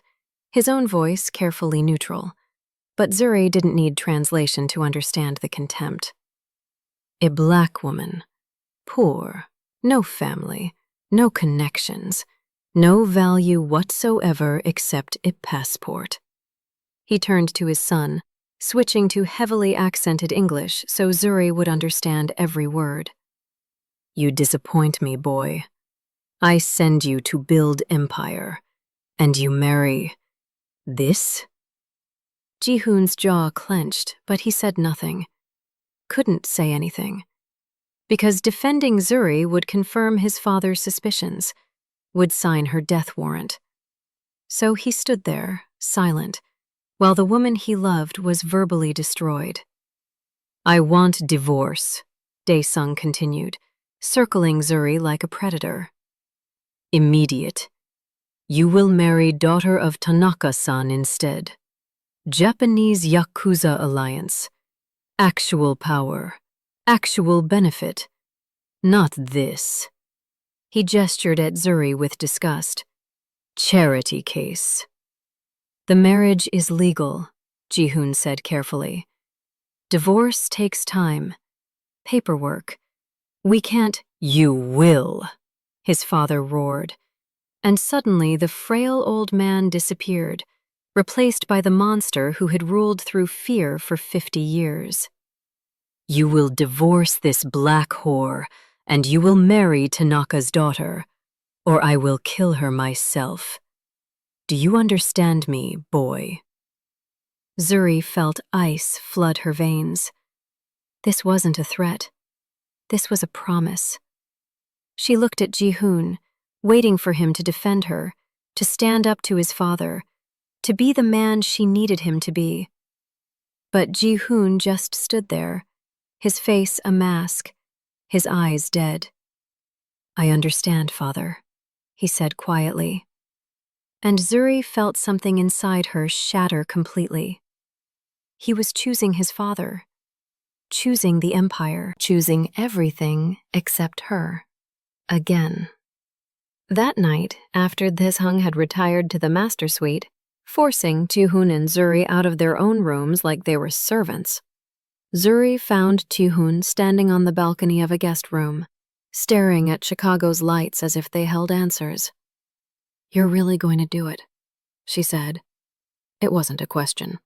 his own voice carefully neutral, but Zuri didn't need translation to understand the contempt. "A black woman, poor, no family, no connections, no value whatsoever except a passport." He turned to his son, switching to heavily accented English so Zuri would understand every word. "You disappoint me, boy. I send you to build empire, and you marry this?" Ji-hoon's jaw clenched, but he said nothing. Couldn't say anything. Because defending Zuri would confirm his father's suspicions, would sign her death warrant. So he stood there, silent, while the woman he loved was verbally destroyed. "I want divorce," Dae-sung continued, circling Zuri like a predator. "Immediate. You will marry daughter of Tanaka-san instead. Japanese Yakuza alliance. Actual power. Actual benefit. Not this." He gestured at Zuri with disgust. "Charity case." "The marriage is legal," Ji-hoon said carefully. "Divorce takes time. Paperwork. We can't—" "You will," his father roared. And suddenly the frail old man disappeared, replaced by the monster who had ruled through fear for 50 years. "You will divorce this black whore, and you will marry Tanaka's daughter, or I will kill her myself. Do you understand me, boy?" Zuri felt ice flood her veins. This wasn't a threat. This was a promise. She looked at Ji-hoon, waiting for him to defend her, to stand up to his father, to be the man she needed him to be. But Ji-hoon just stood there, his face a mask, his eyes dead. "I understand, father," he said quietly. And Zuri felt something inside her shatter completely. He was choosing his father. choosing the Empire, choosing everything except her. Again. That night, after this Hung had retired to the master suite, forcing Ji-hoon and Zuri out of their own rooms like they were servants, Zuri found Ji-hoon standing on the balcony of a guest room, staring at Chicago's lights as if they held answers. "You're really going to do it," she said. It wasn't a question.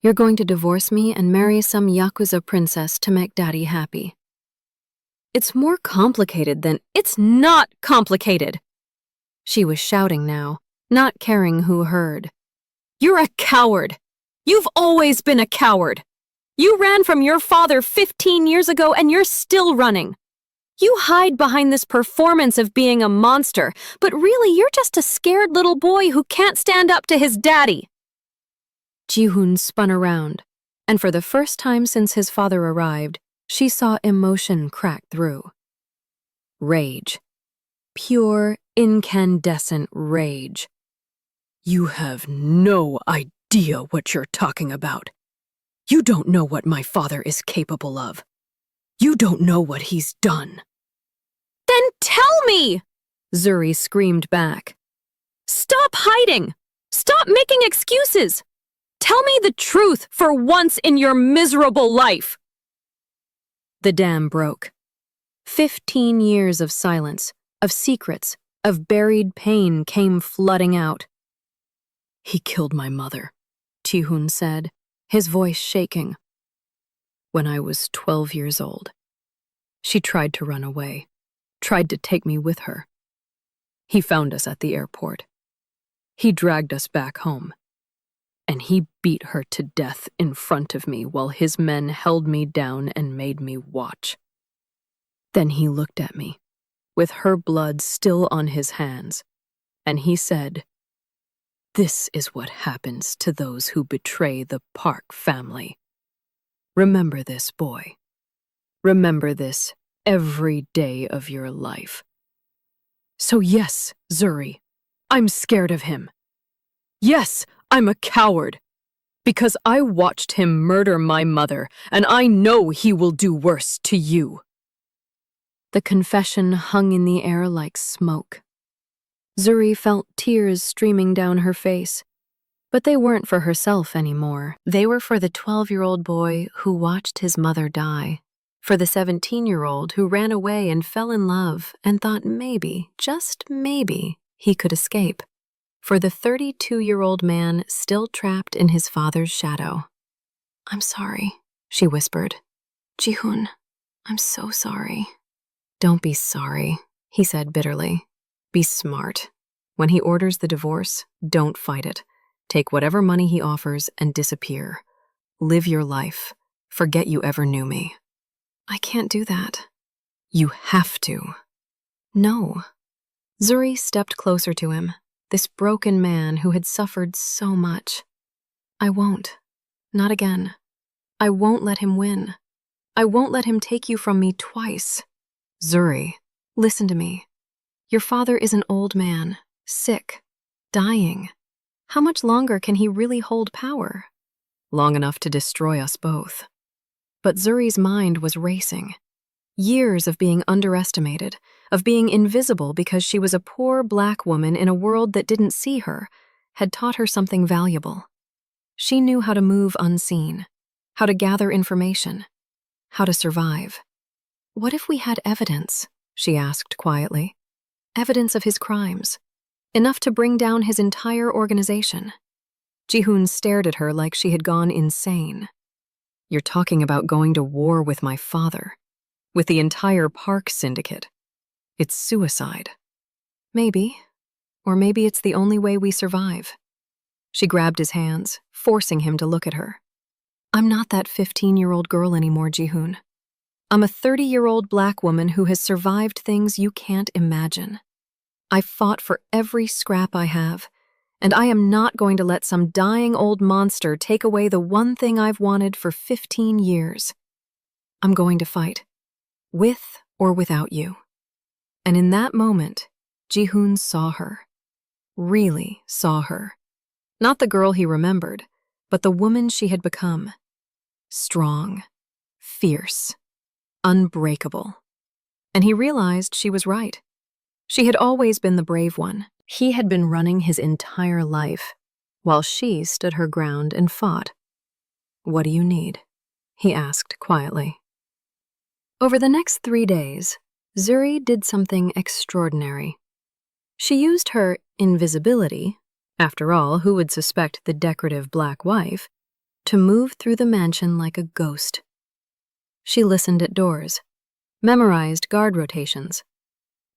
"You're going to divorce me and marry some Yakuza princess to make Daddy happy." "It's more complicated than—" "It's not complicated!" She was shouting now, not caring who heard. "You're a coward! You've always been a coward! You ran from your father 15 years ago and you're still running! You hide behind this performance of being a monster, but really you're just a scared little boy who can't stand up to his daddy." Ji-hoon spun around, and for the first time since his father arrived, she saw emotion crack through. Rage. Pure, incandescent rage. "You have no idea what you're talking about. You don't know what my father is capable of. You don't know what he's done." "Then tell me!" Zuri screamed back. "Stop hiding! Stop making excuses! Tell me the truth for once in your miserable life!" The dam broke. 15 years of silence, of secrets, of buried pain came flooding out. "He killed my mother," Ji-hoon said, his voice shaking. "When I was 12 years old. She tried to run away, tried to take me with her. He found us at the airport. He dragged us back home. And he beat her to death in front of me while his men held me down and made me watch. Then he looked at me, with her blood still on his hands, and he said, 'This is what happens to those who betray the Park family. Remember this, boy. Remember this every day of your life.' So yes, Zuri, I'm scared of him. Yes, I'm a coward, because I watched him murder my mother, and I know he will do worse to you." The confession hung in the air like smoke. Zuri felt tears streaming down her face, but they weren't for herself anymore. They were for the 12-year-old boy who watched his mother die, for the 17-year-old who ran away and fell in love and thought maybe, just maybe, he could escape, for the 32-year-old man still trapped in his father's shadow. "I'm sorry," she whispered. "Ji-hoon, I'm so sorry." "Don't be sorry," he said bitterly. "Be smart. When he orders the divorce, don't fight it. Take whatever money he offers and disappear. Live your life. Forget you ever knew me." "I can't do that." "You have to." "No." Zuri stepped closer to him, this broken man who had suffered so much. "I won't. Not again. I won't let him win. I won't let him take you from me twice. Zuri, listen to me. Your father is an old man, sick, dying. How much longer can he really hold power? Long enough to destroy us both." But Zuri's mind was racing. Years of being underestimated, of being invisible because she was a poor black woman in a world that didn't see her, had taught her something valuable. She knew how to move unseen, how to gather information, how to survive. "What if we had evidence?" she asked quietly. "Evidence of his crimes, enough to bring down his entire organization." Ji-hoon stared at her like she had gone insane. "You're talking about going to war with my father, with the entire Park syndicate. It's suicide." "Maybe. Or maybe it's the only way we survive." She grabbed his hands, forcing him to look at her. "I'm not that 15-year-old girl anymore, Ji-hoon. I'm a 30-year-old black woman who has survived things you can't imagine. I've fought for every scrap I have, and I am not going to let some dying old monster take away the one thing I've wanted for 15 years. I'm going to fight, with or without you." And in that moment, Ji-hoon saw her, really saw her. Not the girl he remembered, but the woman she had become. Strong, fierce, unbreakable. And he realized she was right. She had always been the brave one. He had been running his entire life, while she stood her ground and fought. "What do you need?" he asked quietly. Over the next 3 days, Zuri did something extraordinary. She used her invisibility, after all, who would suspect the decorative black wife, to move through the mansion like a ghost. She listened at doors, memorized guard rotations,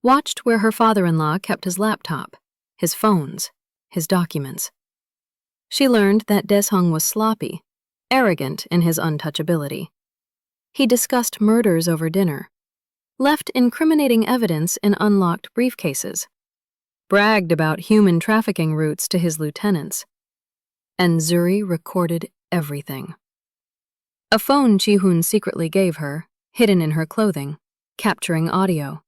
watched where her father-in-law kept his laptop, his phones, his documents. She learned that Deshong was sloppy, arrogant in his untouchability. He discussed murders over dinner, left incriminating evidence in unlocked briefcases, bragged about human trafficking routes to his lieutenants, and Zuri recorded everything. A phone Ji-hoon secretly gave her, hidden in her clothing, capturing audio.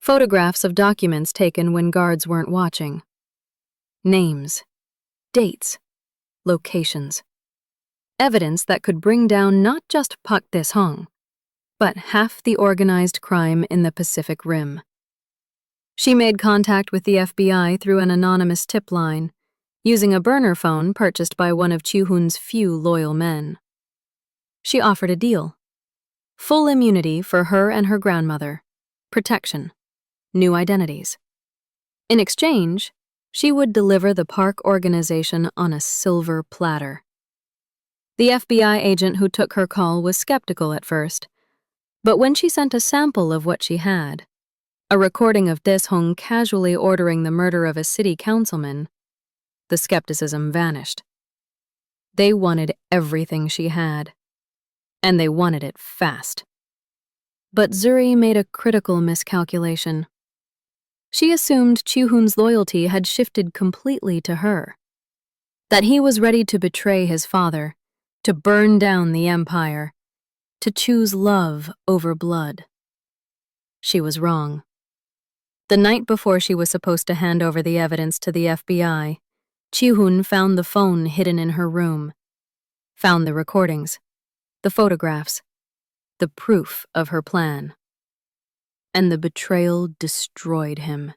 Photographs of documents taken when guards weren't watching. Names, dates, locations. Evidence that could bring down not just Pak Deshong, but half the organized crime in the Pacific Rim. She made contact with the FBI through an anonymous tip line, using a burner phone purchased by one of Ji-hoon's few loyal men. She offered a deal: full immunity for her and her grandmother, protection, new identities. In exchange, she would deliver the park organization on a silver platter. The FBI agent who took her call was skeptical at first, but when she sent a sample of what she had, a recording of Deshong casually ordering the murder of a city councilman, the skepticism vanished. They wanted everything she had, and they wanted it fast. But Zuri made a critical miscalculation. She assumed Ji-hoon's loyalty had shifted completely to her, that he was ready to betray his father, to burn down the empire, to choose love over blood. She was wrong. The night before she was supposed to hand over the evidence to the FBI, Ji-hoon found the phone hidden in her room, found the recordings, the photographs, the proof of her plan. And the betrayal destroyed him.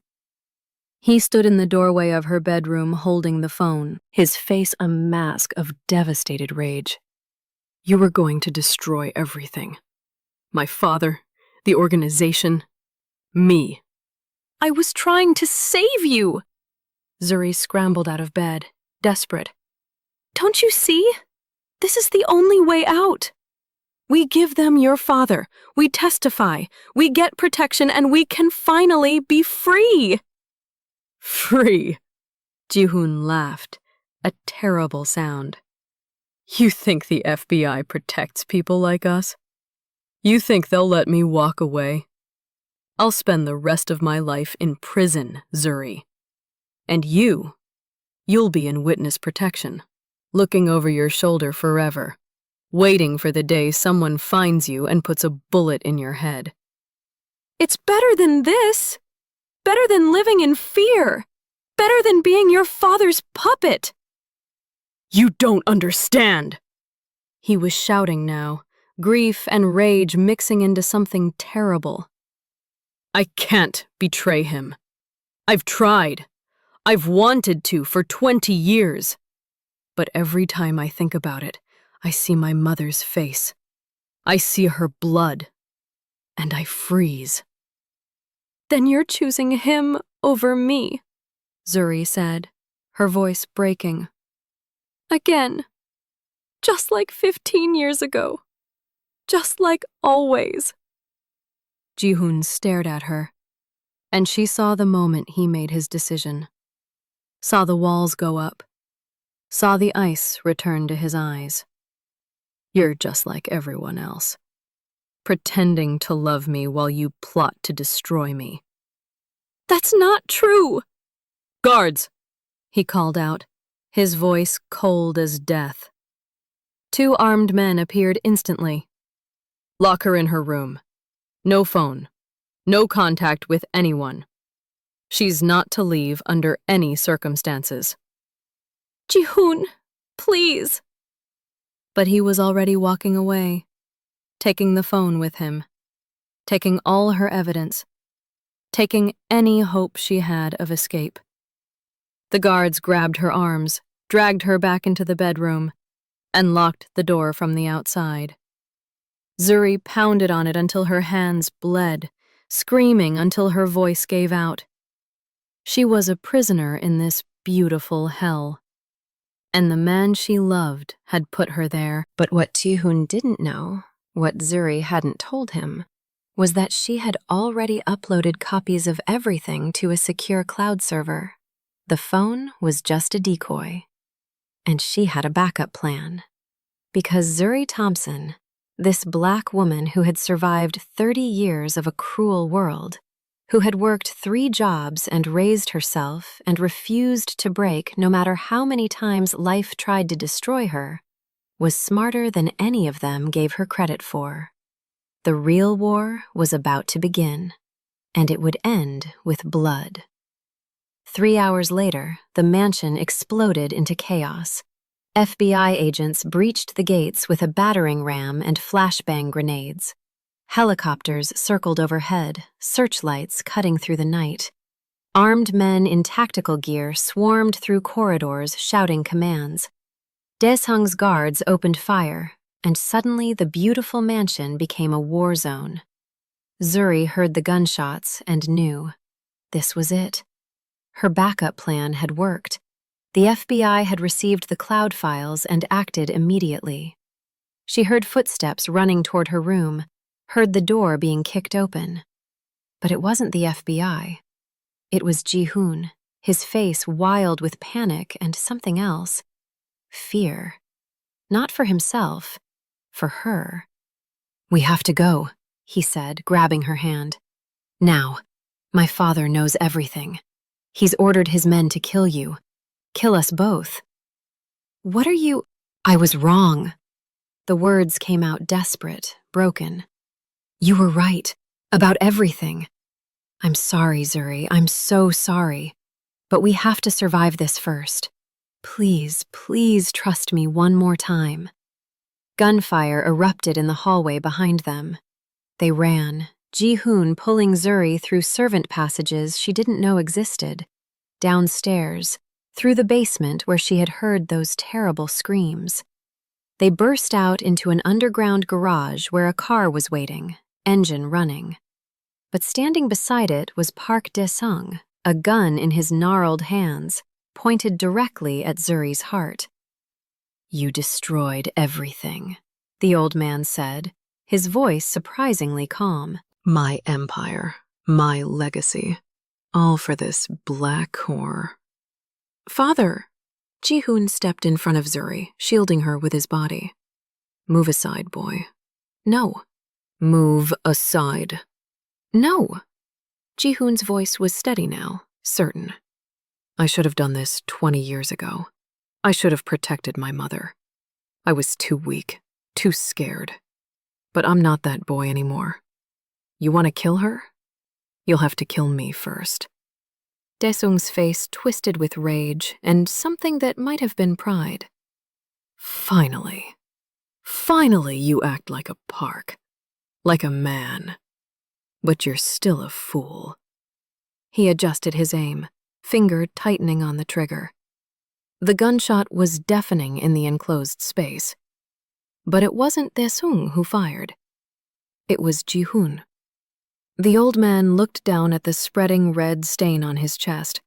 He stood in the doorway of her bedroom holding the phone, his face a mask of devastated rage. "You were going to destroy everything. My father, the organization, me." "I was trying to save you!" Zuri scrambled out of bed, desperate. "Don't you see? This is the only way out. We give them your father, we testify, we get protection, and we can finally be free." "Free?" Ji-hoon laughed, a terrible sound. "You think the FBI protects people like us? You think they'll let me walk away? I'll spend the rest of my life in prison, Zuri. And you'll be in witness protection, looking over your shoulder forever, waiting for the day someone finds you and puts a bullet in your head." "It's better than this. Better than living in fear. Better than being your father's puppet." "You don't understand!" He was shouting now, grief and rage mixing into something terrible. "I can't betray him. I've tried. I've wanted to for 20 years. But every time I think about it, I see my mother's face. I see her blood. And I freeze." "Then you're choosing him over me," Zuri said, her voice breaking. "Again. Just like 15 years ago. Just like always." Ji-hoon stared at her, and she saw the moment he made his decision. Saw the walls go up. Saw the ice return to his eyes. "You're just like everyone else, pretending to love me while you plot to destroy me." "That's not true!" "Guards!" he called out, his voice cold as death. 2 armed men appeared instantly. "Lock her in her room. No phone. No contact with anyone. She's not to leave under any circumstances." "Ji-hoon, please." But he was already walking away. taking the phone with him, taking all her evidence, taking any hope she had of escape. The guards grabbed her arms, dragged her back into the bedroom, and locked the door from the outside. Zuri pounded on it until her hands bled, screaming until her voice gave out. She was a prisoner in this beautiful hell, and the man she loved had put her there. But what Ji-hoon didn't know, what Zuri hadn't told him, was that she had already uploaded copies of everything to a secure cloud server. The phone was just a decoy, and she had a backup plan. Because Zuri Thompson, this black woman who had survived 30 years of a cruel world, who had worked 3 jobs and raised herself and refused to break no matter how many times life tried to destroy her, was smarter than any of them gave her credit for. The real war was about to begin, and it would end with blood. 3 hours later, the mansion exploded into chaos. FBI agents breached the gates with a battering ram and flashbang grenades. Helicopters circled overhead, searchlights cutting through the night. Armed men in tactical gear swarmed through corridors shouting commands. Daesung's guards opened fire, and suddenly the beautiful mansion became a war zone. Zuri heard the gunshots and knew. This was it. Her backup plan had worked. The FBI had received the cloud files and acted immediately. She heard footsteps running toward her room, heard the door being kicked open. But it wasn't the FBI. It was Ji-hoon, his face wild with panic and something else. Fear. Not for himself, for her. "We have to go," he said, grabbing her hand. "Now. My father knows everything. He's ordered his men to kill you. Kill us both." "What are you—" "I was wrong." The words came out desperate, broken. "You were right. About everything. I'm sorry, Zuri. I'm so sorry. But we have to survive this first. Please, please trust me one more time." Gunfire erupted in the hallway behind them. They ran, Ji-hoon pulling Zuri through servant passages she didn't know existed, downstairs, through the basement where she had heard those terrible screams. They burst out into an underground garage where a car was waiting, engine running. But standing beside it was Park Daesung, a gun in his gnarled hands, pointed directly at Zuri's heart. "You destroyed everything," the old man said, his voice surprisingly calm. "My empire, my legacy, all for this black whore." "Father!" Ji-hoon stepped in front of Zuri, shielding her with his body. "Move aside, boy." "No." "Move aside." "No." Ji-hoon's voice was steady now, certain. "I should have done this 20 years ago. I should have protected my mother. I was too weak, too scared. But I'm not that boy anymore. You want to kill her? You'll have to kill me first." Daesung's face twisted with rage and something that might have been pride. Finally you act like a Park, like a man. But you're still a fool." He adjusted his aim, finger tightening on the trigger. The gunshot was deafening in the enclosed space. But it wasn't Daesung who fired. It was Ji-hoon. The old man looked down at the spreading red stain on his chest,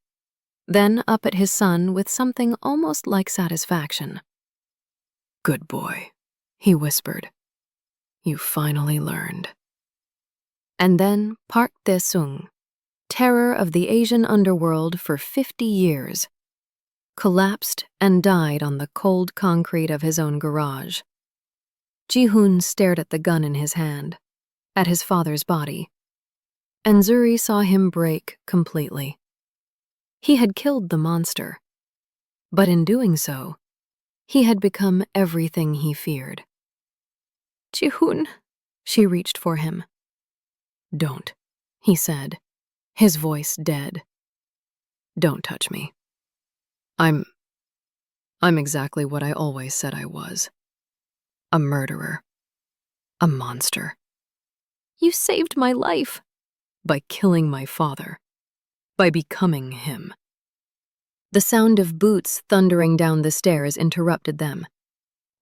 then up at his son with something almost like satisfaction. "Good boy," he whispered. "You finally learned." And then Park Daesung, terror of the Asian underworld for 50 years, collapsed and died on the cold concrete of his own garage. Ji-hoon stared at the gun in his hand, at his father's body, and Zuri saw him break completely. He had killed the monster, but in doing so, he had become everything he feared. "Ji-hoon," she reached for him. "Don't," he said, his voice dead. "Don't touch me. I'm exactly what I always said I was. A murderer. A monster. You saved my life. By killing my father. By becoming him. The sound of boots thundering down the stairs interrupted them.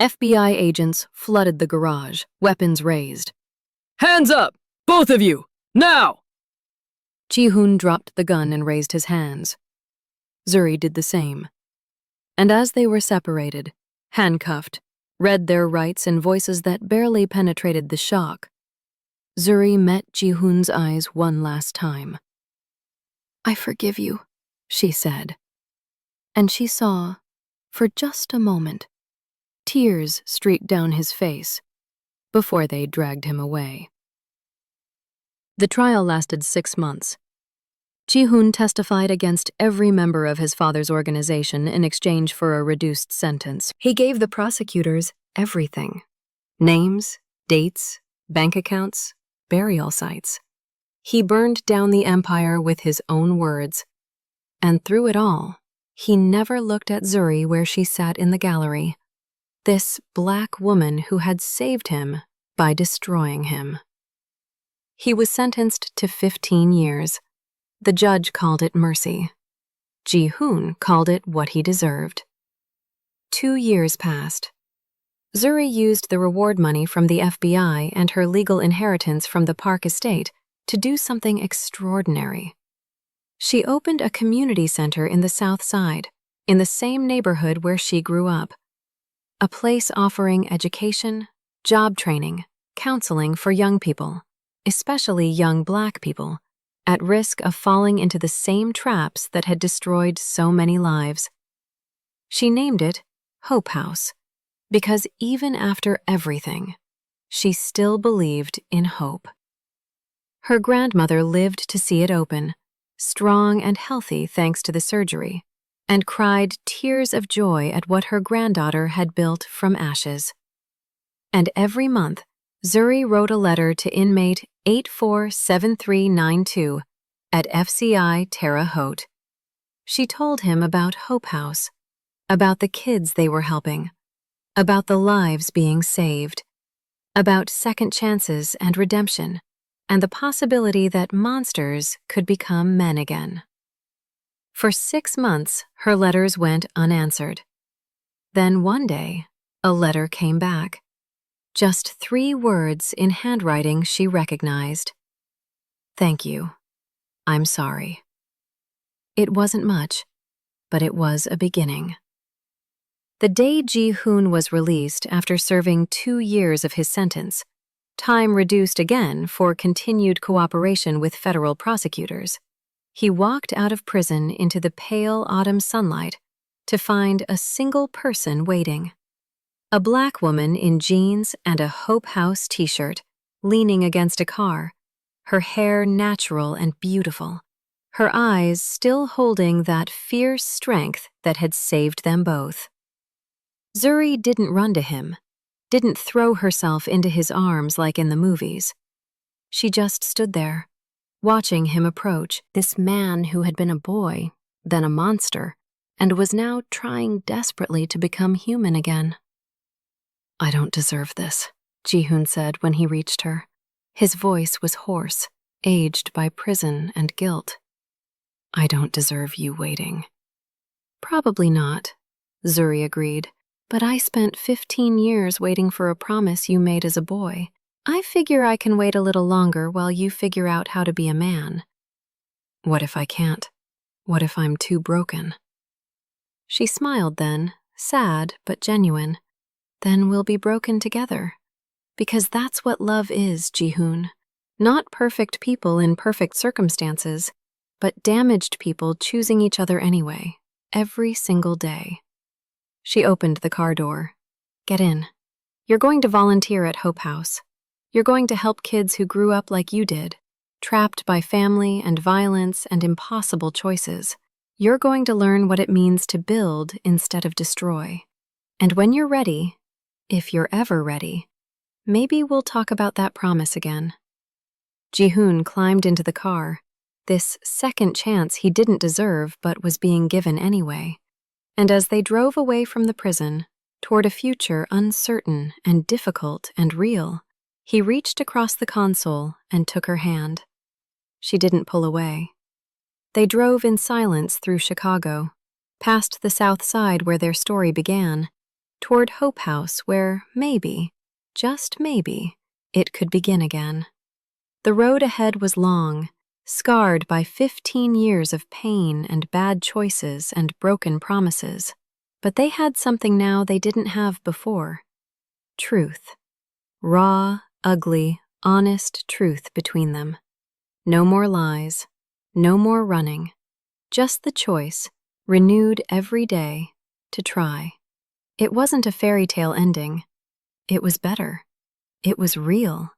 FBI agents flooded the garage, weapons raised. Hands up! Both of you! Now! Ji-hoon dropped the gun and raised his hands. Zuri did the same. And as they were separated, handcuffed, read their rights in voices that barely penetrated the shock, Zuri met Ji-hoon's eyes one last time. I forgive you, she said. And she saw, for just a moment, tears streaked down his face before they dragged him away. The trial lasted 6 months. Ji-hoon testified against every member of his father's organization in exchange for a reduced sentence. He gave the prosecutors everything: names, dates, bank accounts, burial sites. He burned down the empire with his own words. And through it all, he never looked at Zuri where she sat in the gallery, this black woman who had saved him by destroying him. He was sentenced to 15 years. The judge called it mercy. Ji-hoon called it what he deserved. 2 years passed. Zuri used the reward money from the FBI and her legal inheritance from the Park estate to do something extraordinary. She opened a community center in the South Side, in the same neighborhood where she grew up. A place offering education, job training, counseling for young people, especially young Black people, at risk of falling into the same traps that had destroyed so many lives. She named it Hope House, because even after everything, she still believed in hope. Her grandmother lived to see it open, strong and healthy thanks to the surgery, and cried tears of joy at what her granddaughter had built from ashes. And every month, Zuri wrote a letter to inmate 847392 at FCI Terre Haute. She told him about Hope House, about the kids they were helping, about the lives being saved, about second chances and redemption, and the possibility that monsters could become men again. For 6 months, her letters went unanswered. Then one day, a letter came back. Just 3 words in handwriting she recognized. Thank you. I'm sorry. It wasn't much, but it was a beginning. The day Ji-hoon was released after serving 2 years of his sentence, time reduced again for continued cooperation with federal prosecutors, he walked out of prison into the pale autumn sunlight to find a single person waiting. A Black woman in jeans and a Hope House t-shirt, leaning against a car, her hair natural and beautiful, her eyes still holding that fierce strength that had saved them both. Zuri didn't run to him, didn't throw herself into his arms like in the movies. She just stood there, watching him approach, this man who had been a boy, then a monster, and was now trying desperately to become human again. I don't deserve this, Ji-hoon said when he reached her. His voice was hoarse, aged by prison and guilt. I don't deserve you waiting. Probably not, Zuri agreed, but I spent 15 years waiting for a promise you made as a boy. I figure I can wait a little longer while you figure out how to be a man. What if I can't? What if I'm too broken? She smiled then, sad but genuine. Then we'll be broken together. Because that's what love is, Ji-hoon. Not perfect people in perfect circumstances, but damaged people choosing each other anyway, every single day. She opened the car door. Get in. You're going to volunteer at Hope House. You're going to help kids who grew up like you did, trapped by family and violence and impossible choices. You're going to learn what it means to build instead of destroy. And when you're ready, if you're ever ready, maybe we'll talk about that promise again. Ji-hoon climbed into the car, this second chance he didn't deserve but was being given anyway. And as they drove away from the prison, toward a future uncertain and difficult and real, He reached across the console and took her hand. She didn't pull away. They drove in silence through Chicago, past the South Side where their story began, toward Hope House where maybe, just maybe, it could begin again. The road ahead was long, scarred by 15 years of pain and bad choices and broken promises. But they had something now they didn't have before. Truth. Raw, ugly, honest truth between them. No more lies, no more running. Just the choice, renewed every day, to try. It wasn't a fairy tale ending. It was better. It was real.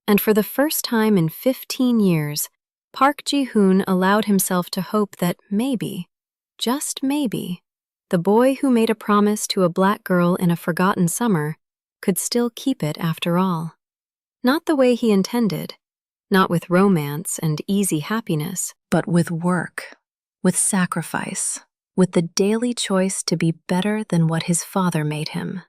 And for the first time in 15 years, Park Ji-hoon allowed himself to hope that maybe, just maybe, the boy who made a promise to a black girl in a forgotten summer could still keep it after all. Not the way he intended, not with romance and easy happiness, but with work, with sacrifice, with the daily choice to be better than what his father made him.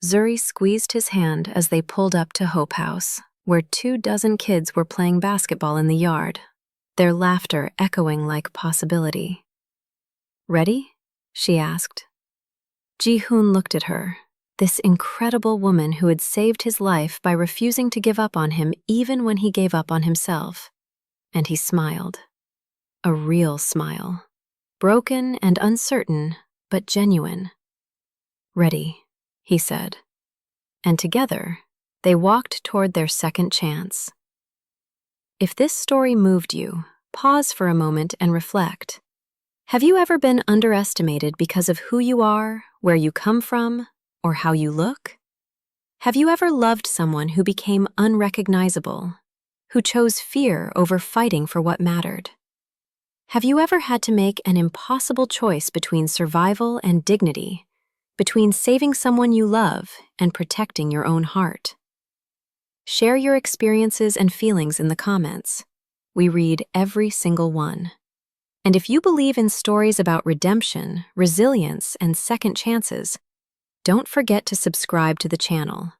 Zuri squeezed his hand as they pulled up to Hope House, where 24 kids were playing basketball in the yard, their laughter echoing like possibility. "Ready?" she asked. Ji-hoon looked at her, this incredible woman who had saved his life by refusing to give up on him even when he gave up on himself. And he smiled. A real smile. Broken and uncertain, but genuine. "Ready," he said. And together, they walked toward their second chance. If this story moved you, pause for a moment and reflect. Have you ever been underestimated because of who you are, where you come from, or how you look? Have you ever loved someone who became unrecognizable, who chose fear over fighting for what mattered? Have you ever had to make an impossible choice between survival and dignity, between saving someone you love and protecting your own heart? Share your experiences and feelings in the comments. We read every single one. And if you believe in stories about redemption, resilience, and second chances, don't forget to subscribe to the channel.